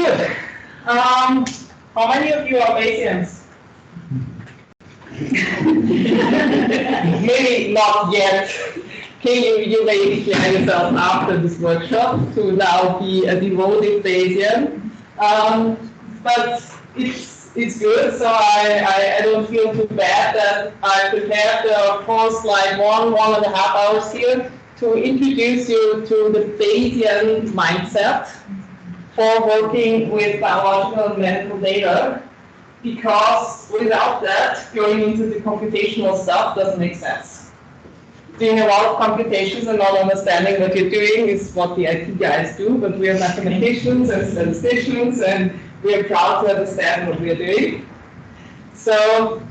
Good. How many of you are Bayesians? Maybe not yet. You may declare yourself after this workshop to now be a devoted Bayesian. But it's good, so I don't feel too bad that I prepared the course like 1.5 hours here to introduce you to the Bayesian mindset for working with biological and medical data, because without that, going into the computational stuff doesn't make sense. Doing a lot of computations and not understanding what you're doing is what the IT guys do, but we are mathematicians and statisticians, and we are proud to understand what we are doing. So,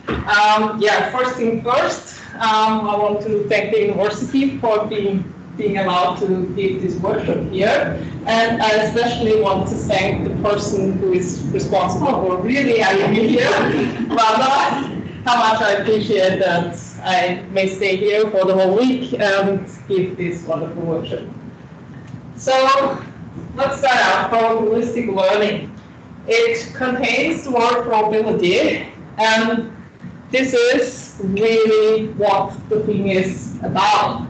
yeah, first thing first, I want to thank the university for being allowed to give this workshop here. And I especially want to thank the person who is responsible for really having me here, Wanda. How much I appreciate that I may stay here for the whole week and give this wonderful workshop. So let's start out probabilistic learning. It contains the word probability, and this is really what the thing is about.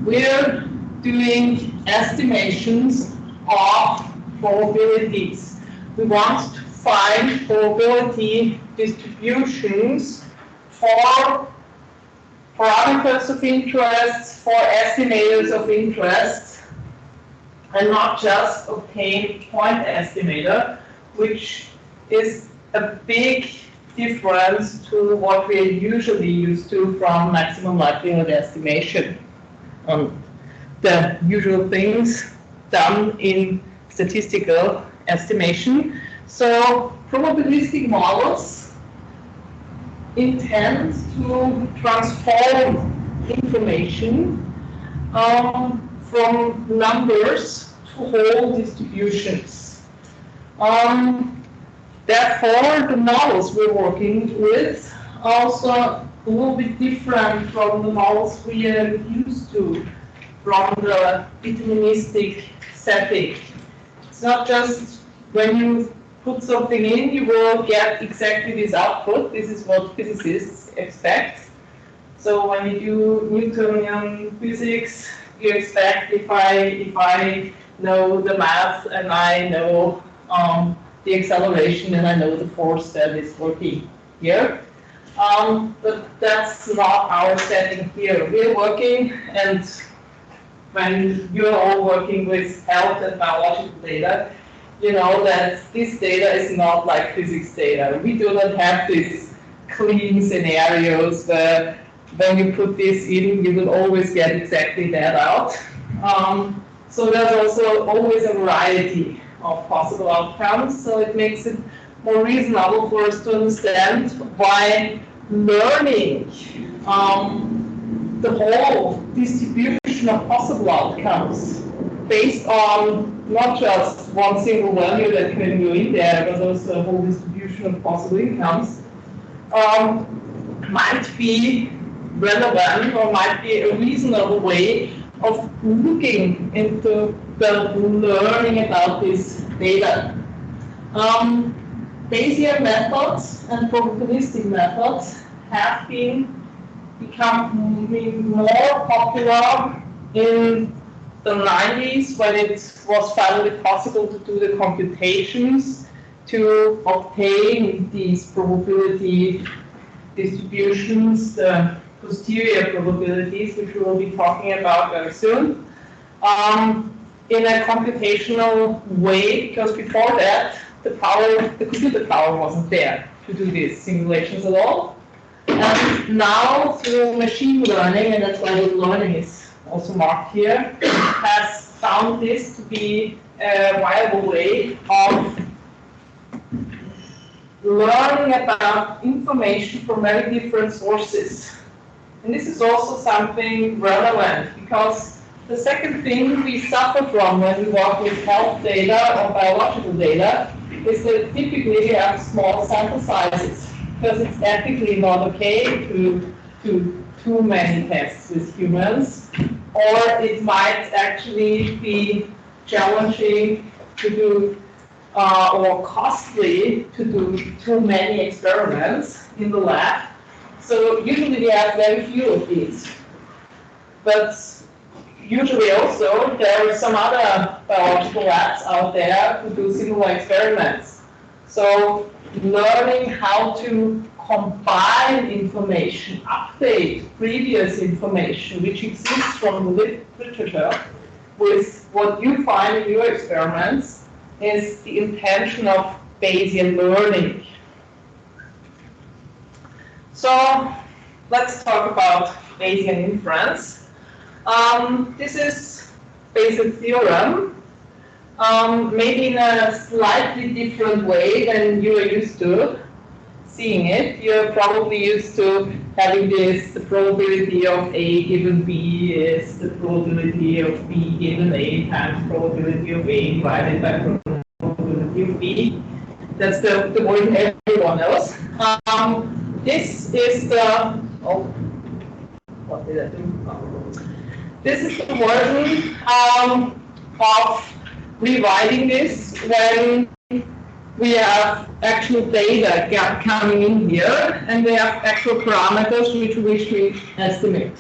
We're doing estimations of probabilities. We want to find probability distributions for parameters of interest, for estimators of interest, and not just obtain point estimator, which is a big difference to what we are usually used to from maximum likelihood estimation. The usual things done in statistical estimation. So probabilistic models intend to transform information from numbers to whole distributions. Therefore, the models we're working with also will be different from the models we are used to from the deterministic setting. It's not just when you put something in, you will get exactly this output. This is what physicists expect. So when you do Newtonian physics, you expect if I know the math and I know the acceleration and I know the force that is working here. But that's not our setting here. We're working, and when you're all working with health and biological data, you know that this data is not like physics data. We do not have these clean scenarios where when you put this in, you will always get exactly that out. So there's also always a variety of possible outcomes, so it makes it more reasonable for us to understand why learning the whole distribution of possible outcomes based on not just one single value that can go in there, but also a whole distribution of possible outcomes might be relevant or might be a reasonable way of looking into the learning about this data. Bayesian methods and probabilistic methods have become more popular in the 90s when it was finally possible to do the computations to obtain these probability distributions, the posterior probabilities, which we will be talking about very soon, in a computational way, because before that, the computer power wasn't there to do these simulations at all. And now, through machine learning, and that's why the learning is also marked here, has found this to be a viable way of learning about information from very different sources. And this is also something relevant, because the second thing we suffer from when we work with health data or biological data is that typically we have small sample sizes, because it's ethically not okay to do too many tests with humans, or it might actually be challenging to do or costly to do too many experiments in the lab. So usually we have very few of these. But usually also there are some other biological labs out there who do similar experiments. So learning how to combine information, update previous information which exists from the literature with what you find in your experiments is the intention of Bayesian learning. So let's talk about Bayesian inference. This is Bayesian theorem, maybe in a slightly different way than you are used to seeing it. You're probably used to having this, the probability of A given B is the probability of B given A times probability of A divided by probability of B. That's the version everyone knows. This is the, oh, what did I do? This is the version of rewriting this when we have actual data coming in here, and we have actual parameters which we wish to estimate.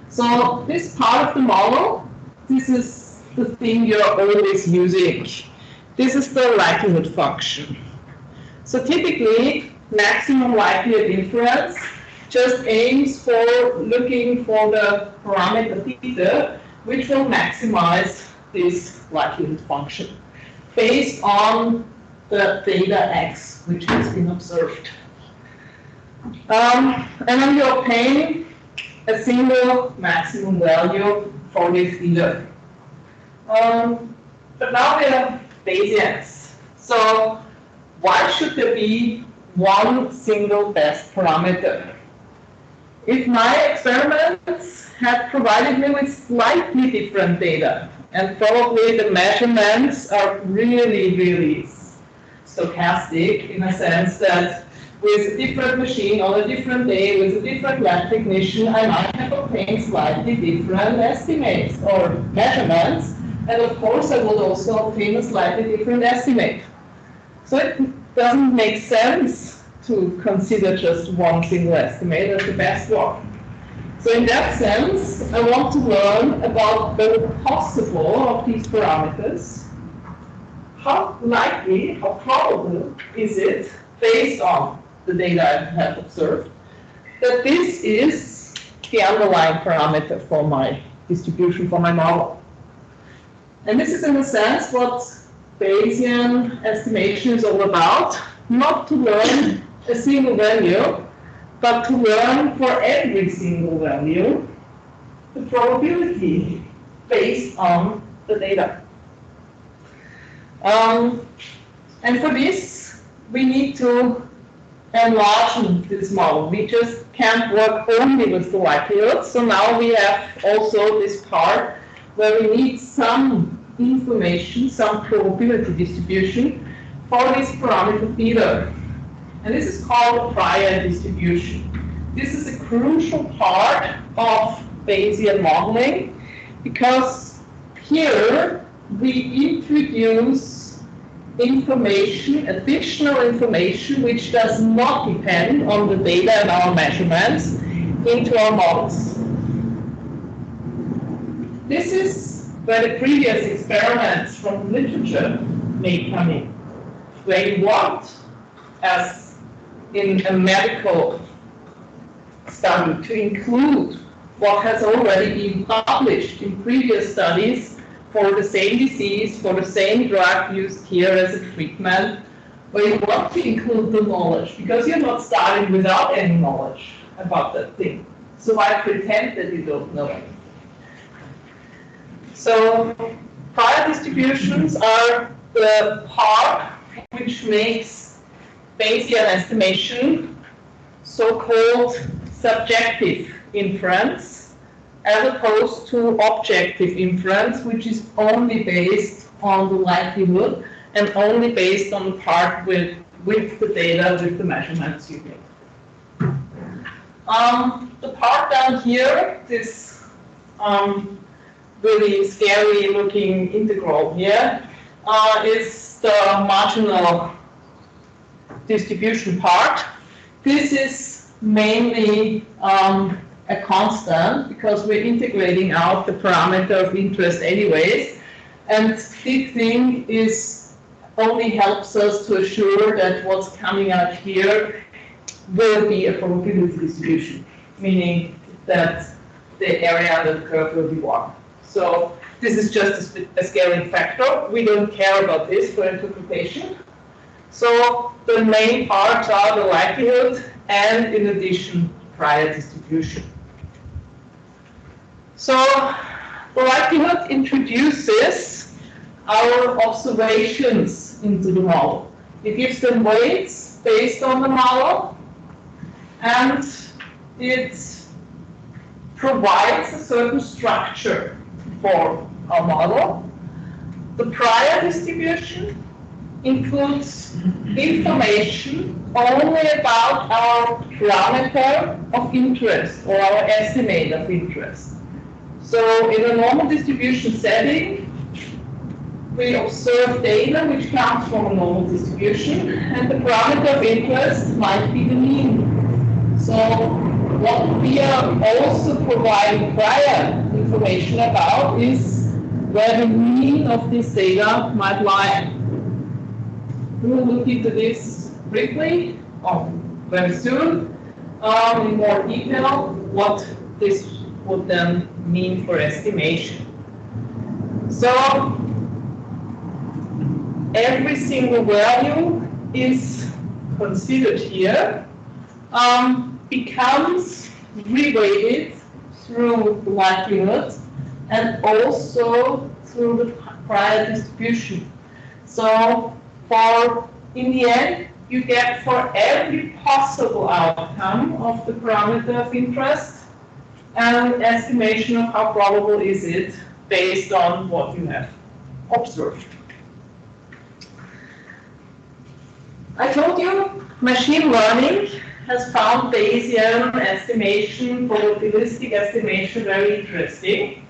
So this part of the model, this is the thing you're always using. This is the likelihood function. So typically, maximum likelihood inference just aims for looking for the parameter theta, which will maximize this likelihood function based on the data x, which has been observed. And then you obtain a single maximum value for this theta. But now we have Bayesians. So why should there be one single best parameter? If my experiments had provided me with slightly different data, and probably the measurements are really, really stochastic in a sense that with a different machine on a different day, with a different lab technician, I might have obtained slightly different estimates or measurements, and of course I would also obtain a slightly different estimate. So it doesn't make sense to consider just one single estimate as the best one. So in that sense, I want to learn about the possible of these parameters. How likely, how probable is it, based on the data I have observed, that this is the underlying parameter for my distribution, for my model? And this is in a sense what Bayesian estimation is all about, not to learn a single value, but to learn for every single value the probability based on the data. And for this, we need to enlarge this model. We just can't work only with the likelihood. So now we have also this part where we need some information, some probability distribution for this parameter theta. And this is called prior distribution. This is a crucial part of Bayesian modeling because here we introduce information, additional information, which does not depend on the data and our measurements into our models. This is where the previous experiments from literature may come in, where you want, as in a medical study, to include what has already been published in previous studies for the same disease, for the same drug used here as a treatment, where you want to include the knowledge, because you're not starting without any knowledge about that thing. So why pretend that you don't know it? So prior distributions are the part which makes Bayesian estimation so-called subjective inference, as opposed to objective inference, which is only based on the likelihood and only based on the part with the data, with the measurements you make. The part down here, this really scary looking integral here, is the marginal distribution part. This is mainly a constant because we're integrating out the parameter of interest anyways. And this thing is only helps us to assure that what's coming out here will be a probability distribution, meaning that the area under the curve will be 1. So this is just a scaling factor. We don't care about this for interpretation. So the main parts are the likelihood and, in addition, prior distribution. So the likelihood introduces our observations into the model. It gives them weights based on the model, and it provides a certain structure for our model. The prior distribution includes information only about our parameter of interest or our estimate of interest. So in a normal distribution setting, we observe data which comes from a normal distribution, and the parameter of interest might be the mean. So what we are also providing prior information about is where the mean of this data might lie. We will look into this briefly, or very soon, in more detail, what this would then mean for estimation. So every single value is considered here, becomes reweighted through the likelihood and also through the prior distribution. So in the end, you get for every possible outcome of the parameter of interest an estimation of how probable is it based on what you have observed. I told you machine learning has found Bayesian estimation, probabilistic estimation very interesting.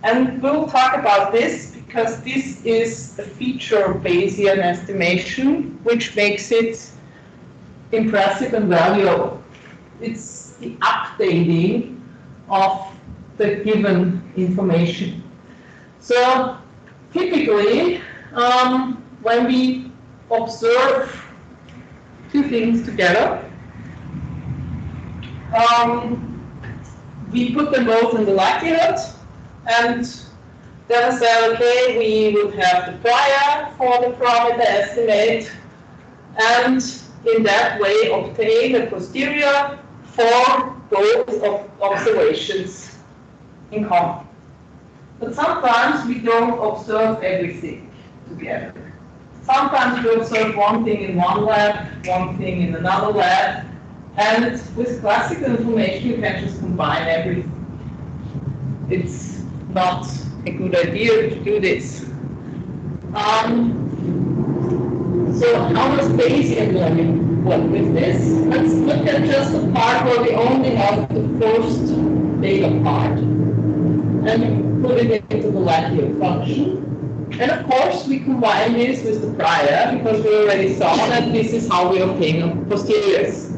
And we'll talk about this because this is a feature of Bayesian estimation which makes it impressive and valuable. It's the updating of the given information. So typically, when we observe two things together, we put them both in the likelihood, and then I say, okay, we would have the prior for the parameter estimate, and in that way obtain a posterior for both observations in common. But sometimes we don't observe everything together. Sometimes we observe one thing in one lab, one thing in another lab, and with classical information you can just combine everything. It's not a good idea to do this. So how does Bayesian learning work with this? Let's look at just the part where we only have the first data part, and put it into the likelihood function. And of course, we combine this with the prior, because we already saw that this is how we obtain posteriors.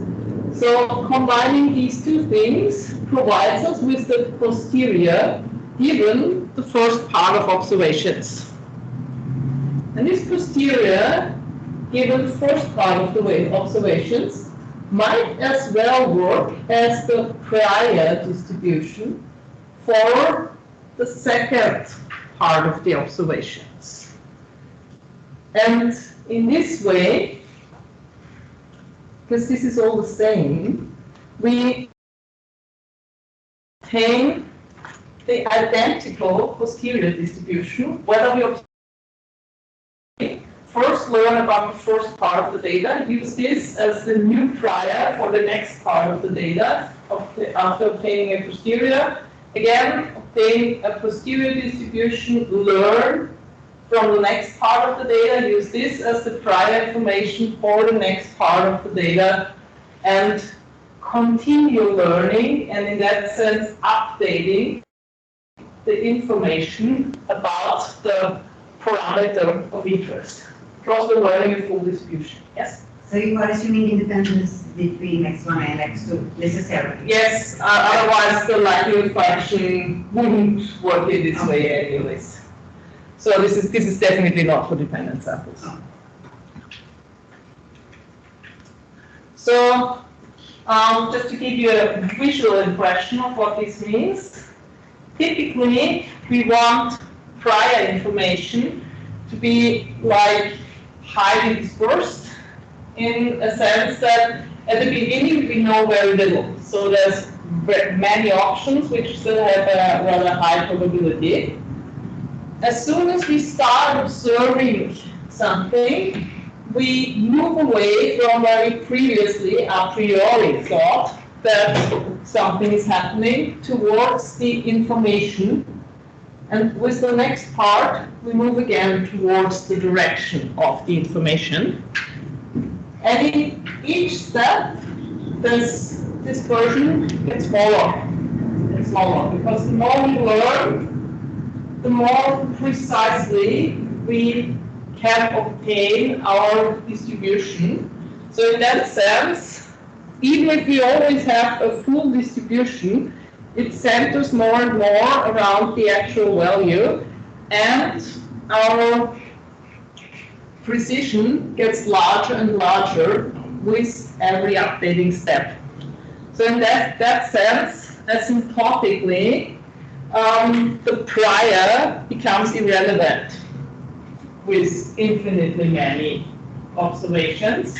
So combining these two things provides us with the posterior given the first part of observations. And this posterior given the first part of the observations might as well work as the prior distribution for the second part of the observations. And in this way, because this is all the same, we obtain the identical posterior distribution, whether we first learn about the first part of the data, use this as the new prior for the next part of the data after obtaining a posterior. Again, obtain a posterior distribution, learn from the next part of the data, use this as the prior information for the next part of the data, and continue learning, and in that sense updating the information about the parameter of interest. Cross the learning and full distribution. Yes? So you are assuming independence between x1 and x2 necessarily? Yes, otherwise the likelihood function wouldn't work in this way anyways. So this is definitely not for dependent samples. So just to give you a visual impression of what this means, typically we want prior information to be like highly dispersed in a sense that at the beginning we know very little. So there's many options which still have a rather high probability. As soon as we start observing something, we move away from where we previously a priori thought that something is happening towards the information. And with the next part, we move again towards the direction of the information. And in each step, this dispersion gets smaller and smaller, because the more we learn, the more precisely we can obtain our distribution. So in that sense, even if we always have a full distribution, it centers more and more around the actual value, and our precision gets larger and larger with every updating step. So in that sense, asymptotically, the prior becomes irrelevant with infinitely many observations,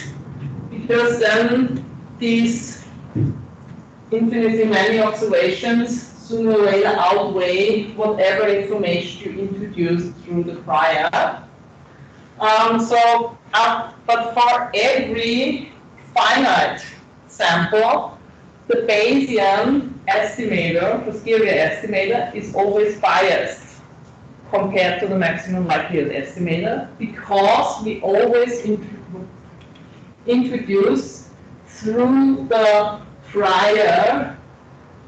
because then these infinitely many observations sooner or later outweigh whatever information you introduce through the prior. But for every finite sample, the Bayesian estimator, posterior estimator, is always biased compared to the maximum likelihood estimator, because we always introduce through the prior,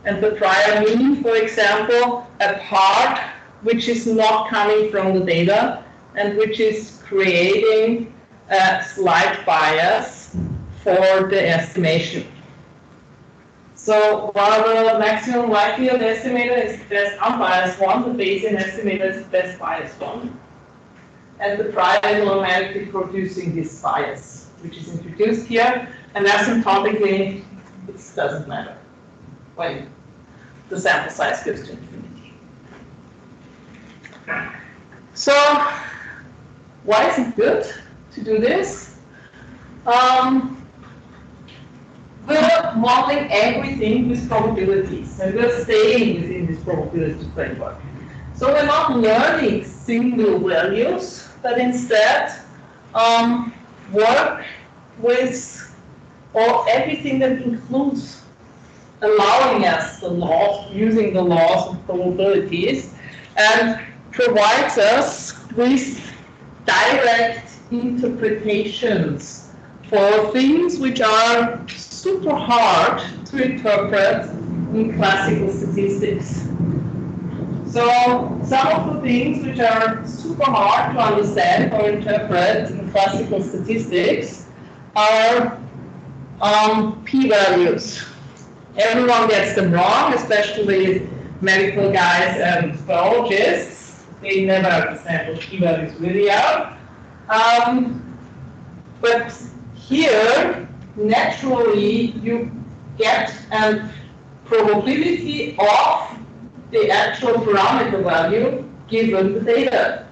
and the prior meaning, for example, a part which is not coming from the data and which is creating a slight bias for the estimation. So while the maximum likelihood estimator is the best unbiased one, the Bayesian estimator is the best biased one. And the prior is automatically producing this bias, which is introduced here, and asymptotically, it doesn't matter when the sample size goes to infinity. So why is it good to do this? We're modeling everything with probabilities, and we're staying within this probability framework. So we're not learning single values, but instead work with everything that includes allowing us the laws, using the laws of probabilities, and provides us with direct interpretations for things which are super hard to interpret in classical statistics. So some of the things which are super hard to understand or interpret in classical statistics are p-values. Everyone gets them wrong, especially medical guys and biologists. They never understand what p-values really are. But here, naturally, you get a probability of the actual parameter value given the data.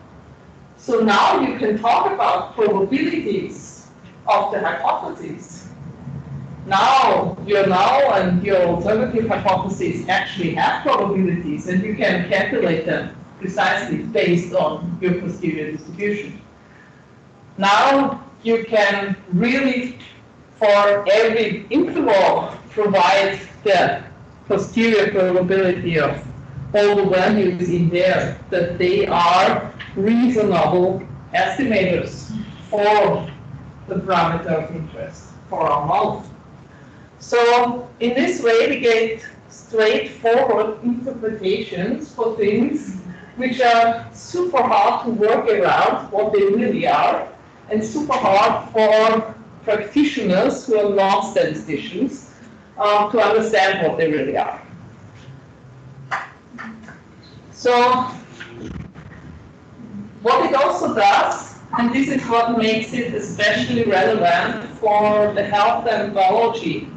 So now you can talk about probabilities of the hypotheses. Now your null and your alternative hypotheses actually have probabilities, and you can calculate them precisely based on your posterior distribution. Now you can really, for every interval, provide the posterior probability of all the values in there, that they are reasonable estimators for the parameter of interest for our model. So in this way, we get straightforward interpretations for things which are super hard to work around what they really are, and super hard for practitioners who are not statisticians to understand what they really are. So what it also does, and this is what makes it especially relevant for the health and biology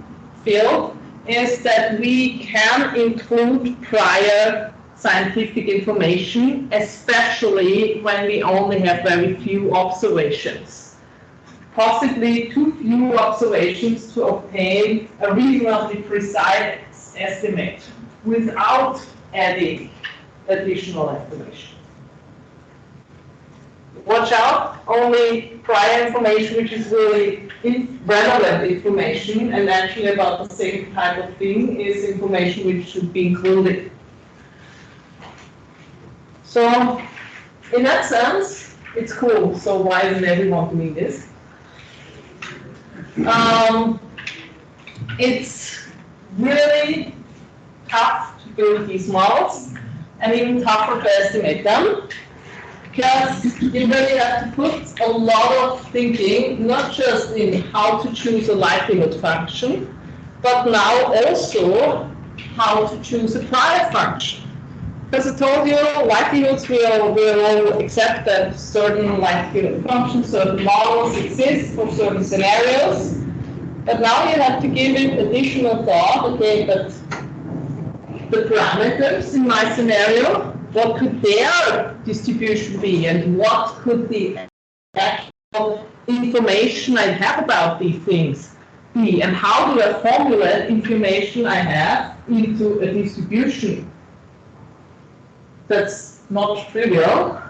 field, is that we can include prior scientific information, especially when we only have very few observations. Possibly too few observations to obtain a reasonably precise estimate without adding additional information. Watch out, only prior information which is really relevant information and actually about the same type of thing is information which should be included. So, in that sense, it's cool. So why isn't everyone doing this? It's really tough to build these models and even tougher to estimate them, because you really have to put a lot of thinking, not just in how to choose a likelihood function, but now also how to choose a prior function. Because I told you, likelihoods, we all accept that certain likelihood functions, certain models exist for certain scenarios. But now you have to give it additional thought. Okay, but the parameters in my scenario, what could their distribution be, and what could the actual information I have about these things be, and how do I formulate information I have into a distribution? That's not trivial.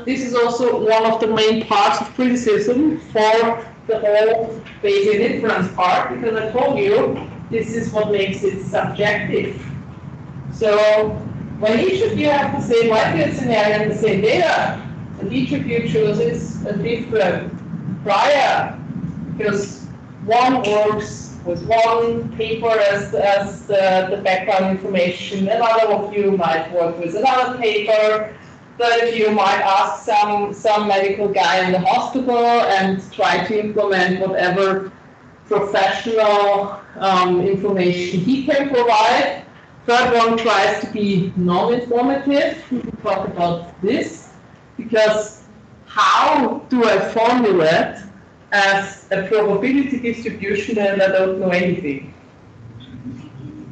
This is also one of the main parts of criticism for the whole Bayesian inference part, because I told you this is what makes it subjective. So when each of you have the same likelihood scenario and the same data, and each of you chooses a different prior, because one works with one paper as the background information, another of you might work with another paper, third of you might ask some medical guy in the hospital and try to implement whatever professional information he can provide. Third one tries to be non-informative. We can talk about this, because how do I formulate as a probability distribution and I don't know anything?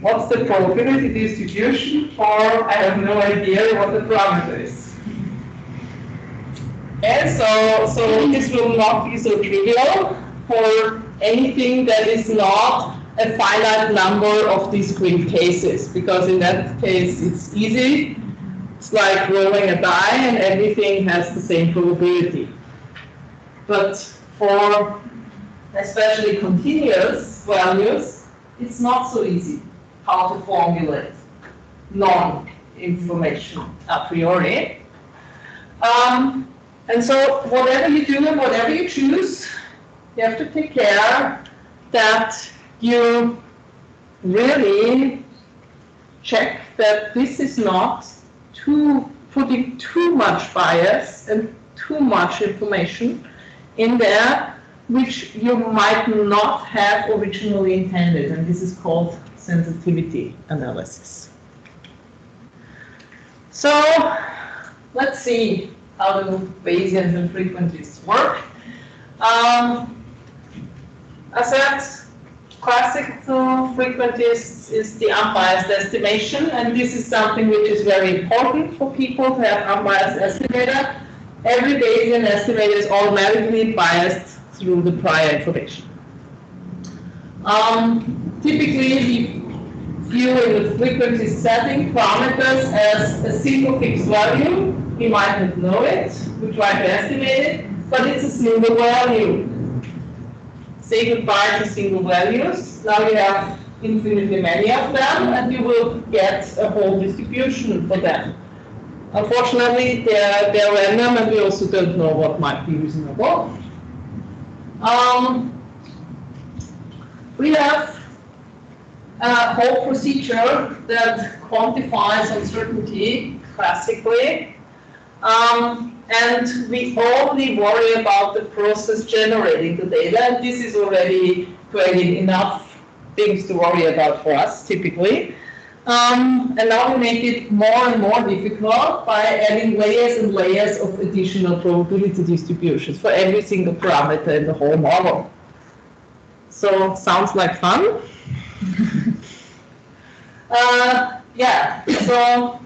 What's the probability distribution for I have no idea what the parameter is? And so this will not be so trivial for anything that is not a finite number of discrete cases, because in that case it's easy. It's like rolling a die and everything has the same probability. But for especially continuous values, it's not so easy how to formulate non-information a priori. And so whatever you do and whatever you choose, you have to take care that you really check that this is not putting too much bias and too much information in there, which you might not have originally intended, and this is called sensitivity analysis. So let's see how the Bayesians and frequentists work. I said classical frequentists is the unbiased estimation, and this is something which is very important for people to have unbiased estimator. Every Bayesian estimator is automatically biased through the prior information. Typically, we view in the frequency setting parameters as a single fixed value. We might not know it, we try to estimate it, but it's a single value. Say goodbye to single values. Now you have infinitely many of them, and you will get a whole distribution for them. Unfortunately, they're random, and we also don't know what might be reasonable. We have a whole procedure that quantifies uncertainty classically. And we only worry about the process generating the data, and this is already creating enough things to worry about for us, typically. And now we make it more and more difficult by adding layers and layers of additional probability distributions for every single parameter in the whole model. So, sounds like fun? Yeah, so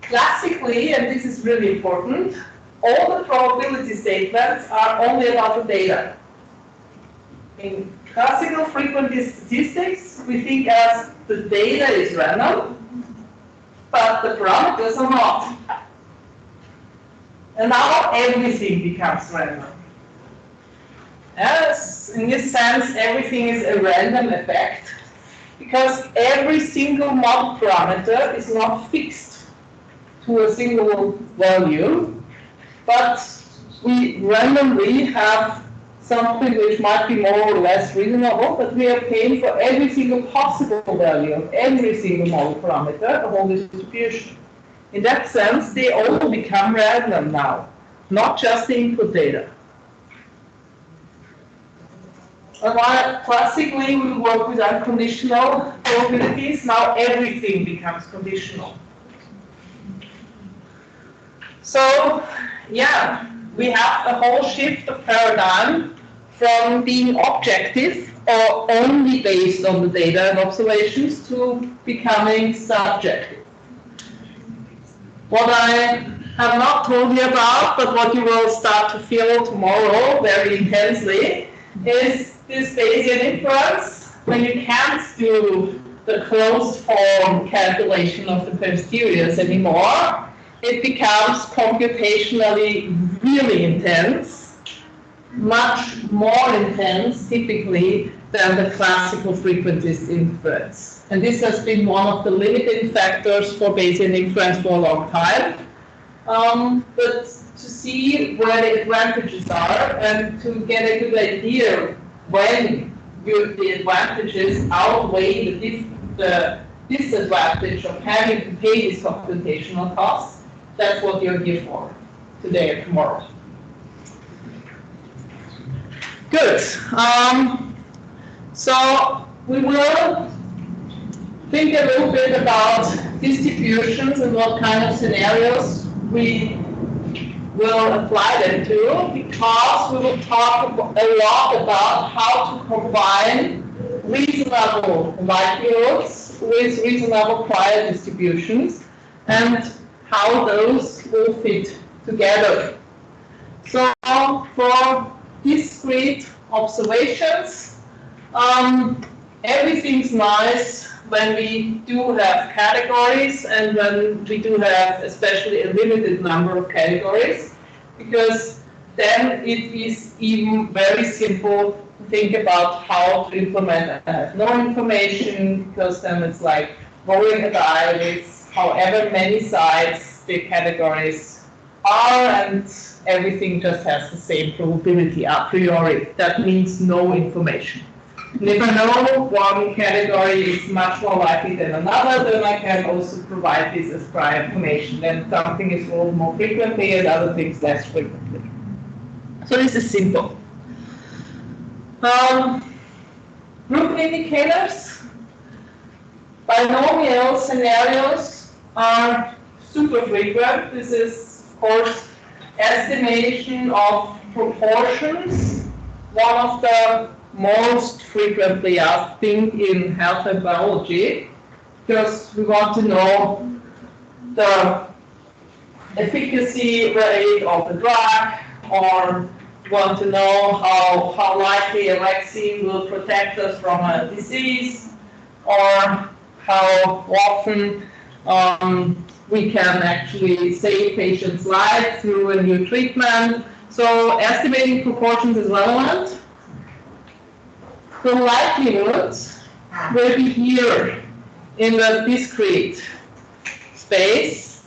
classically, and this is really important, all the probability statements are only about the data. In classical frequency statistics, we think as the data is random, but the parameters are not. And now everything becomes random. Yes, in this sense, everything is a random effect, because every single model parameter is not fixed to a single value, but we randomly have something which might be more or less reasonable, but we are paying for every single possible value of every single model parameter, the whole distribution. In that sense, they all become random now, not just the input data. And while classically we work with unconditional probabilities, now everything becomes conditional. So, yeah, we have a whole shift of paradigm from being objective or only based on the data and observations to becoming subjective. What I have not told you about, but what you will start to feel tomorrow very intensely, is this Bayesian inference, when you can't do the closed form calculation of the posteriors anymore. It becomes computationally really intense, much more intense typically than the classical frequentist inference. And this has been one of the limiting factors for Bayesian inference for a long time. But to see where the advantages are and to get a good idea when the advantages outweigh the disadvantage of having to pay these computational costs, that's what you're here for today or tomorrow. Good. So we will think a little bit about distributions and what kind of scenarios we will apply them to, because we will talk a lot about how to combine reasonable likelihoods with reasonable prior distributions and how those will fit together. So for discrete observations, everything's nice when we do have categories and when we do have especially a limited number of categories, because then it is even very simple to think about how to implement. I have no information, because then it's like rolling a die with however many sides the categories are, and everything just has the same probability a priori. That means no information. And if I know one category is much more likely than another, then I can also provide this as prior information. Then something is rolled more frequently and other things less frequently. So this is simple. Group indicators. Binomial scenarios are super frequent. This is, of course, estimation of proportions. One of the most frequently asked things in health and biology, because we want to know the efficacy rate of the drug, or want to know how likely a vaccine will protect us from a disease, or how often we can actually save patients' lives through a new treatment. So estimating proportions is relevant. The likelihoods will be here in the discrete space.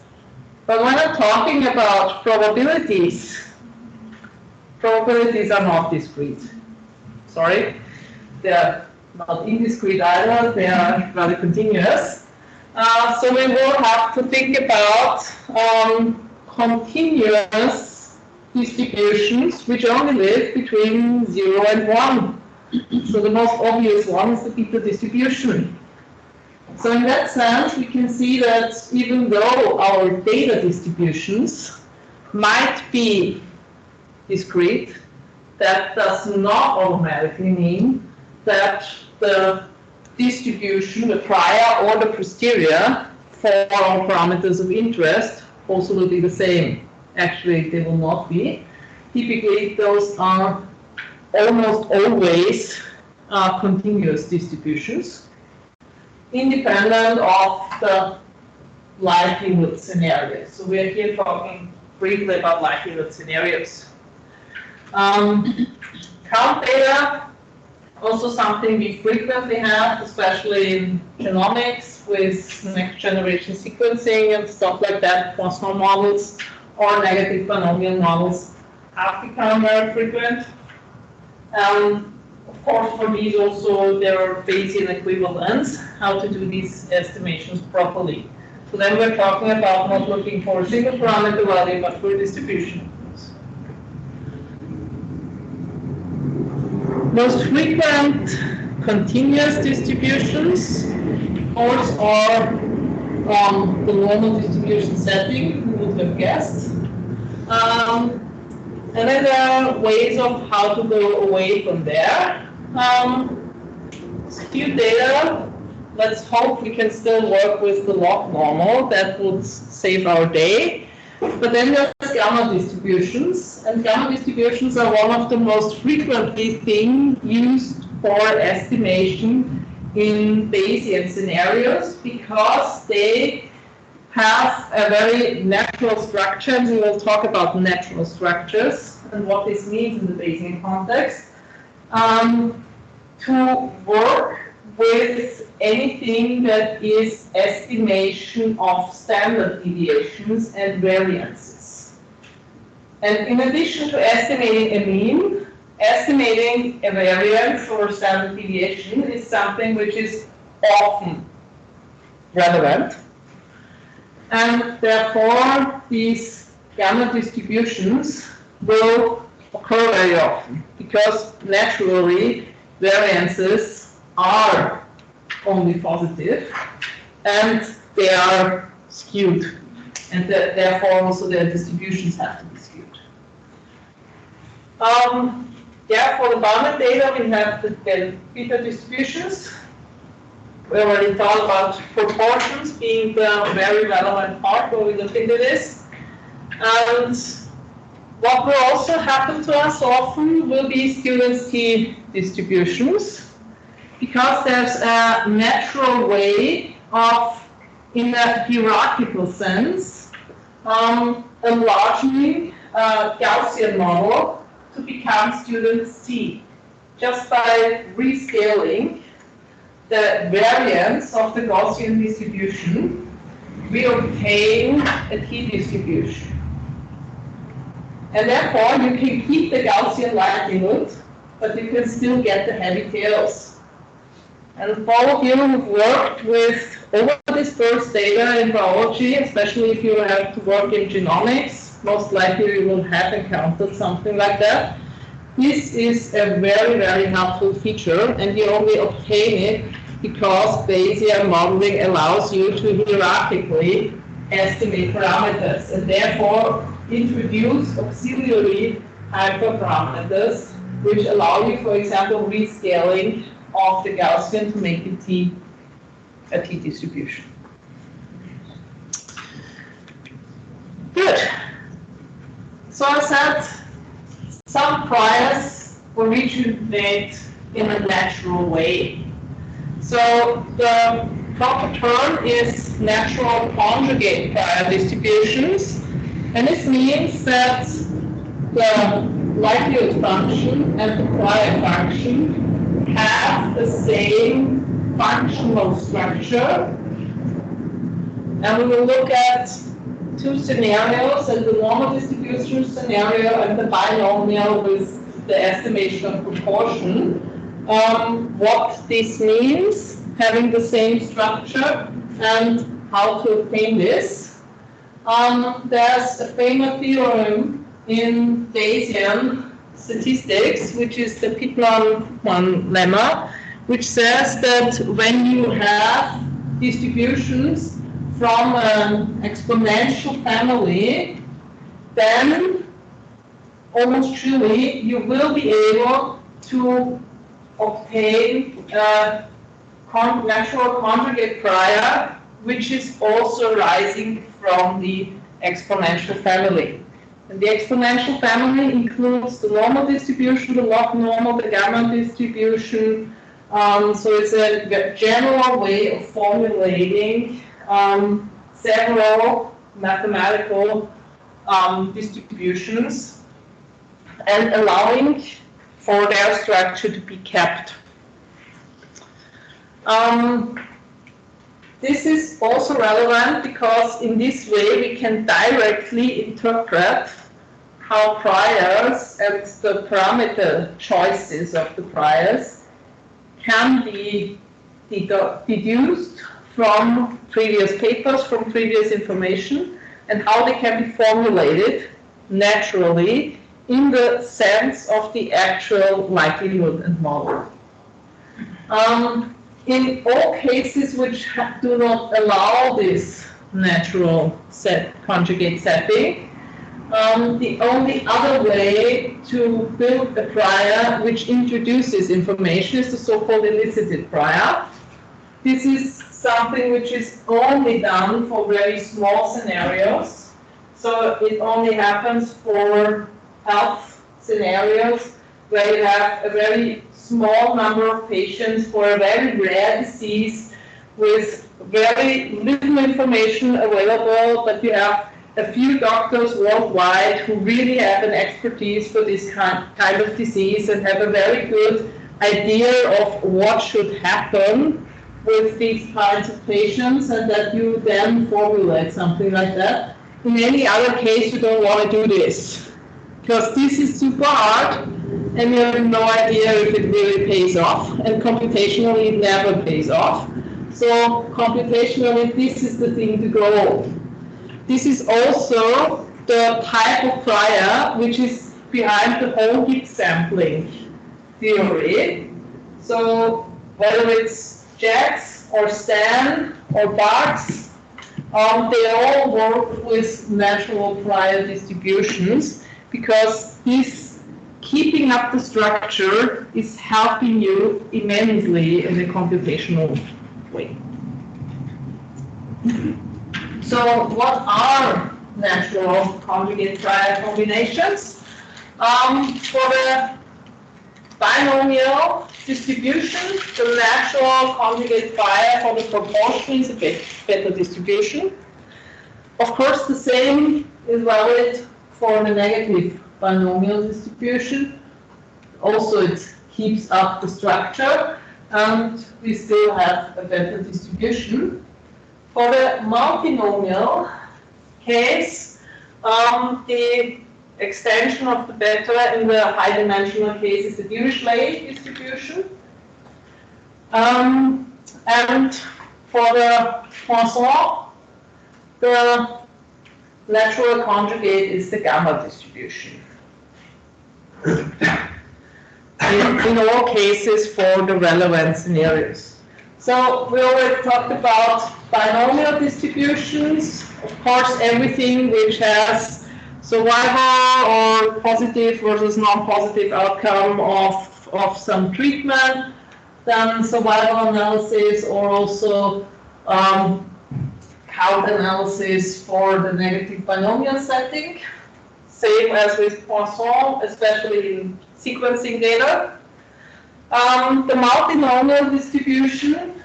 But when I'm talking about probabilities, probabilities are not discrete. Sorry, they're not indiscrete either, they are rather continuous. So we will have to think about continuous distributions which only live between 0 and 1. So the most obvious one is the beta distribution. So in that sense, we can see that even though our data distributions might be discrete, that does not automatically mean that the distribution, the prior or the posterior, for our parameters of interest also will be the same. Actually, they will not be. Typically, those are almost always continuous distributions, independent of the likelihood scenarios. So we are here talking briefly about likelihood scenarios. Count data, also something we frequently have, especially in genomics with next generation sequencing and stuff like that. Poisson models or negative binomial models have become very frequent. Of course, for these also there are Bayesian equivalents, how to do these estimations properly. So then we're talking about not looking for a single parameter value, but for a distribution. Most frequent continuous distributions, of course, are the normal distribution setting, who would have guessed. And then there are ways of how to go away from there. Skewed data, let's hope we can still work with the log normal. That would save our day. But then there's gamma distributions, and gamma distributions are one of the most frequently used for estimation in Bayesian scenarios because they have a very natural structure, and we will talk about natural structures and what this means in the Bayesian context, to work with anything that is estimation of standard deviations and variances. And in addition to estimating a mean, estimating a variance or standard deviation is something which is often relevant. And therefore, these gamma distributions will occur very often because naturally variances are only positive and they are skewed, and therefore also their distributions have to be skewed. For the bounded data we have the beta distributions. We already thought about proportions being the very relevant part when we look into this. And what will also happen to us often will be students' t distributions, because there's a natural way of, in a hierarchical sense, enlarging a Gaussian model to become students' t. Just by rescaling the variance of the Gaussian distribution, we obtain a t distribution. And therefore, you can keep the Gaussian likelihood, but you can still get the heavy tails. And for all of you who've worked with over-dispersed data in biology, especially if you have to work in genomics, most likely you will have encountered something like that. This is a very, very helpful feature, and you only obtain it because Bayesian modeling allows you to hierarchically estimate parameters, and therefore introduce auxiliary hyperparameters, which allow you, for example, rescaling of the Gaussian to make it a t distribution. Good. So I said some priors originate in a natural way. So the proper term is natural conjugate prior distributions, and this means that the likelihood function and the prior function have the same functional structure. And we will look at two scenarios, and the normal distribution scenario and the binomial with the estimation of proportion. What this means, having the same structure, and how to obtain this. There's a famous theorem in Bayesian statistics, which is the Pitman-1 lemma, which says that when you have distributions from an exponential family, then almost surely you will be able to obtain a natural conjugate prior, which is also rising from the exponential family. And the exponential family includes the normal distribution, the log normal, the gamma distribution. So it's a general way of formulating several mathematical distributions and allowing for their structure to be kept. This is also relevant because in this way we can directly interpret how priors and the parameter choices of the priors can be deduced from previous papers, from previous information, and how they can be formulated naturally in the sense of the actual likelihood and model. In all cases which do not allow this natural conjugate setting, the only other way to build a prior which introduces information is the so-called elicited prior. This is something which is only done for very small scenarios. So it only happens for health scenarios where you have a very small number of patients for a very rare disease with very little information available, but you have a few doctors worldwide who really have an expertise for this kind of disease and have a very good idea of what should happen with these kinds of patients, and that you then formulate something like that. In any other case, you don't want to do this, because this is super hard, and you have no idea if it really pays off, and computationally it never pays off. So computationally, this is the thing to go. This is also the type of prior which is behind the whole Higgs sampling theory. So whether it's Jax or Stan or Barks, they all work with natural prior distributions, because this keeping up the structure is helping you immensely in a computational way. So what are natural conjugate prior combinations? For the binomial distribution, the natural conjugate prior for the proportion is a beta distribution. Of course, the same is valid for the negative binomial distribution. Also, it keeps up the structure, and we still have a beta distribution. For the multinomial case, the extension of the beta in the high-dimensional case is the Dirichlet distribution. And for the Poisson, the natural conjugate is the gamma distribution. In all cases for the relevant scenarios. So we already talked about binomial distributions. Of course, everything which has survival or positive versus non-positive outcome of some treatment, then survival analysis, or also count analysis for the negative binomial setting. Same as with Poisson, especially in sequencing data. The multinomial distribution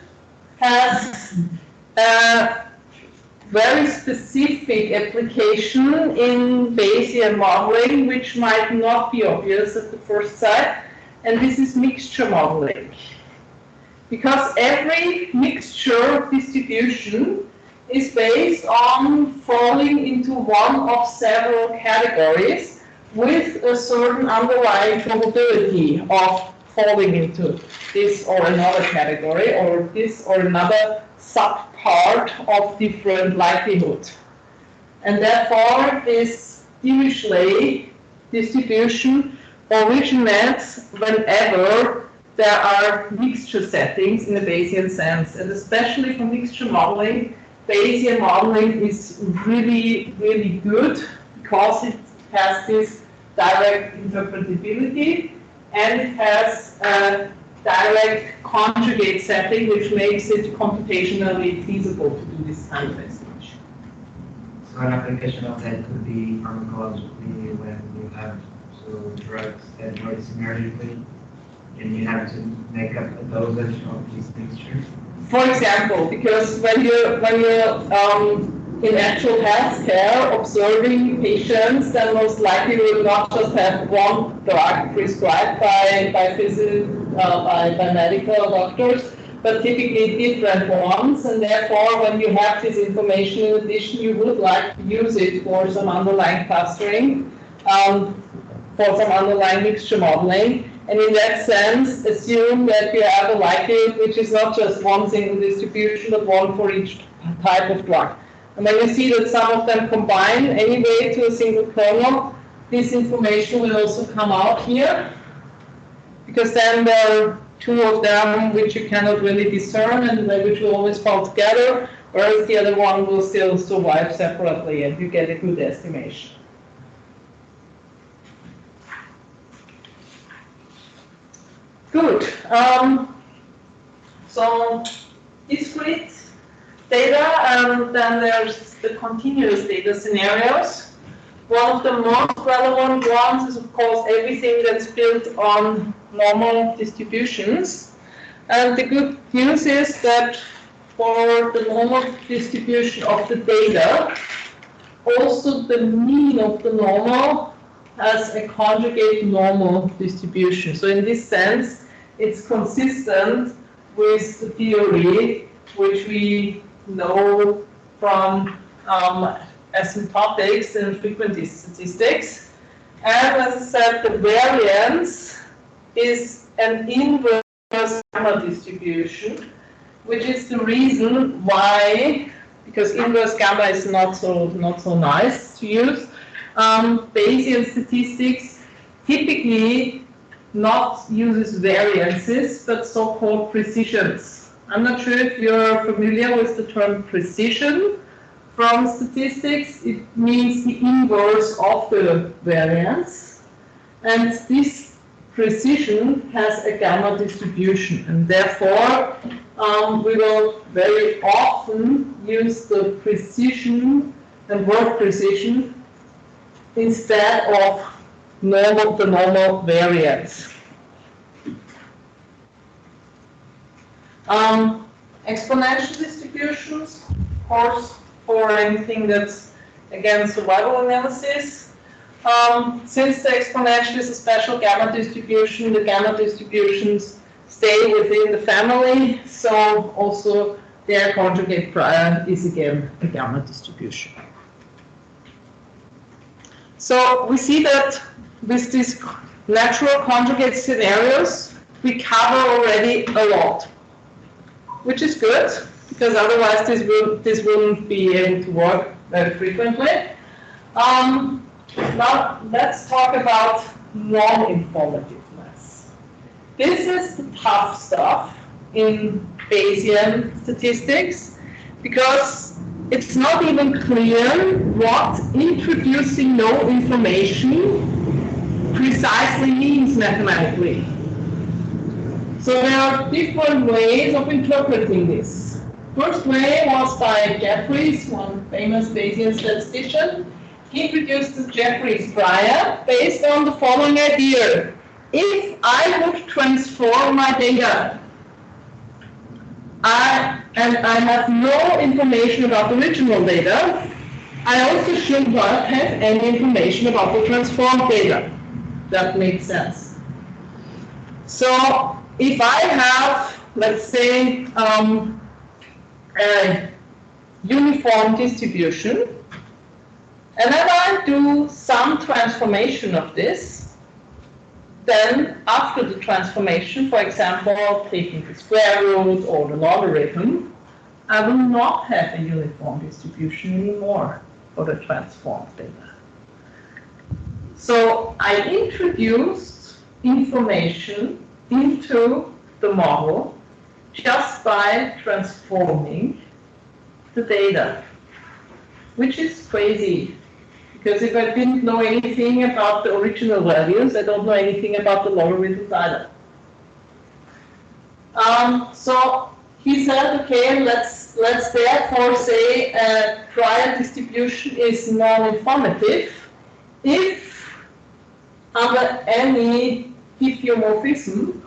has a very specific application in Bayesian modeling, which might not be obvious at the first sight, and this is mixture modeling. Because every mixture distribution is based on falling into one of several categories with a certain underlying probability of falling into this or another category, or this or another subpart of different likelihood. And therefore, this Dirichlet distribution originates whenever there are mixture settings in a Bayesian sense, and especially for mixture modeling, Bayesian modeling is really, really good because it has this direct interpretability and it has a direct conjugate setting, which makes it computationally feasible to do this kind of estimation. So an application of that could be pharmacologically when you have drugs that work synergically and you have to make up a dosage of these mixtures? For example, because when you're in actual healthcare observing patients, then most likely you will not just have one drug prescribed by medical doctors, but typically different ones, and therefore when you have this information in addition, you would like to use it for some underlying clustering, for some underlying mixture modeling. And in that sense, assume that you have a likelihood which is not just one single distribution, but one for each type of drug. And when you see that some of them combine anyway to a single kernel, this information will also come out here, because then there are two of them which you cannot really discern and which will always fall together, whereas the other one will still survive separately and you get a good estimation. Good. So discrete data, and then there's the continuous data scenarios. One of the most relevant ones is, of course, everything that's built on normal distributions. And the good news is that for the normal distribution of the data, also the mean of the normal has a conjugate normal distribution. So in this sense, it's consistent with the theory which we know from asymptotics and frequency statistics. And as I said, the variance is an inverse gamma distribution, which is the reason why, because inverse gamma is not so nice to use, Bayesian statistics typically not uses variances, but so-called precisions. I'm not sure if you're familiar with the term precision from statistics. It means the inverse of the variance. And this precision has a gamma distribution, and therefore we will very often use the precision and word precision instead of the normal variance. Exponential distributions, of course, for anything that's, again, survival analysis. Since the exponential is a special gamma distribution, the gamma distributions stay within the family, so also their conjugate prior is again a gamma distribution. So we see that with these natural conjugate scenarios, we cover already a lot, which is good, because otherwise this wouldn't be able to work very frequently. Now let's talk about non-informativeness. This is the tough stuff in Bayesian statistics, because it's not even clear what introducing no information precisely means mathematically. So there are different ways of interpreting this. First way was by Jeffreys, one famous Bayesian statistician. He introduced the Jeffreys prior based on the following idea. If I would transform my data, and I have no information about the original data, I also should not have any information about the transformed data. That makes sense. So if I have, let's say, a uniform distribution, and then I do some transformation of this, then after the transformation, for example, taking the square root or the logarithm, I will not have a uniform distribution anymore for the transformed data. So I introduced information into the model just by transforming the data, which is crazy. Because if I didn't know anything about the original values, I don't know anything about the logarithms either. So he said, okay, let's therefore say a prior distribution is non-informative if under any diffeomorphism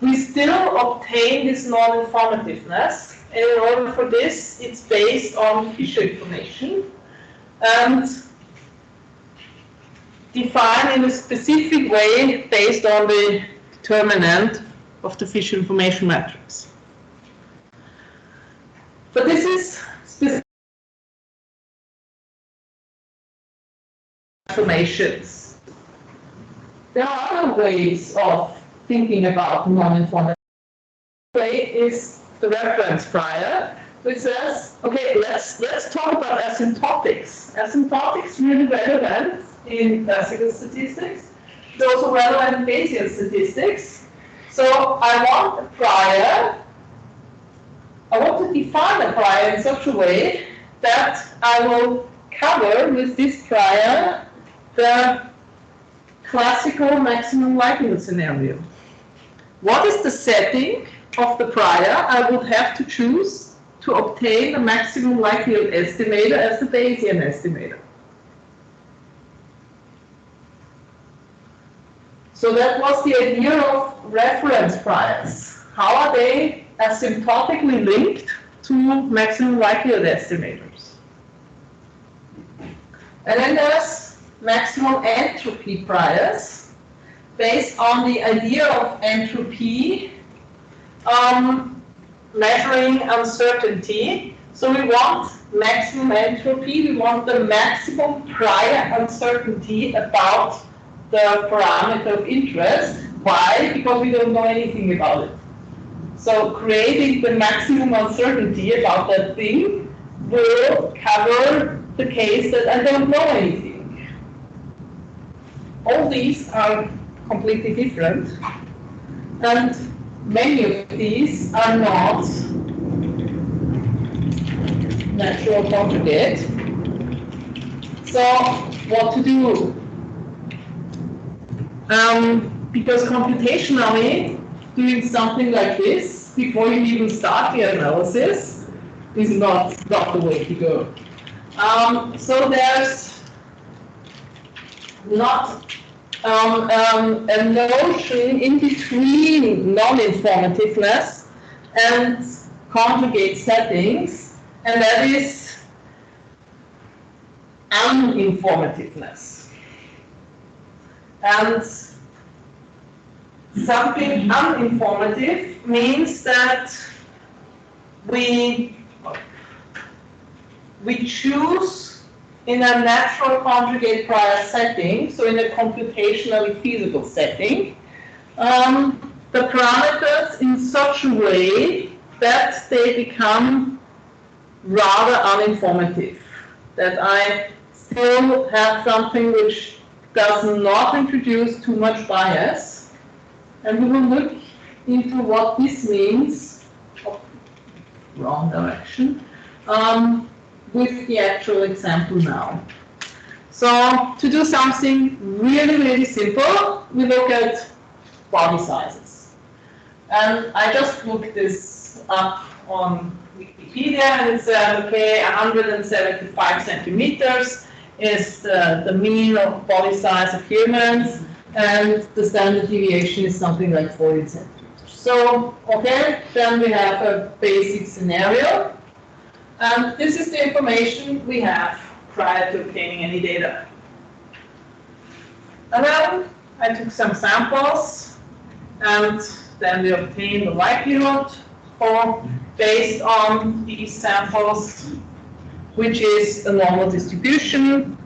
we still obtain this non-informativeness. And in order for this, it's based on Fisher information and defined in a specific way based on the determinant of the Fisher information matrix. But this is specific transformations. There are other ways of thinking about non-informative. Way is the reference prior, which says, okay, let's talk about asymptotics. Asymptotics really relevant in classical statistics. It's also relevant in Bayesian statistics. So I want a prior. I want to define a prior in such a way that I will cover with this prior the classical maximum likelihood scenario. What is the setting of the prior I would have to choose to obtain the maximum likelihood estimator as the Bayesian estimator? So that was the idea of reference priors. How are they asymptotically linked to maximum likelihood estimators? And then there's maximum entropy priors based on the idea of entropy measuring uncertainty. So we want maximum entropy, we want the maximum prior uncertainty about the parameter of interest. Why? Because we don't know anything about it. So creating the maximum uncertainty about that thing will cover the case that I don't know anything. All these are completely different, and many of these are not natural conjugate. So what to do? Because computationally, doing something like this before you even start the analysis is not the way to go. So there's not a notion in between non-informativeness and conjugate settings, and that is uninformativeness. And something uninformative means that we choose in a natural conjugate prior setting, so in a computationally feasible setting, the parameters in such a way that they become rather uninformative, that I still have something which does not introduce too much bias, and we will look into what this means, wrong direction, with the actual example now. So to do something really, really simple, we look at body sizes. And I just looked this up on Wikipedia, and it said, okay, 175 centimeters is the mean of body size of humans, and the standard deviation is something like 40 centimeters. So, okay, then we have a basic scenario. And this is the information we have prior to obtaining any data. And then I took some samples, and then we obtained the likelihood based on these samples, which is a normal distribution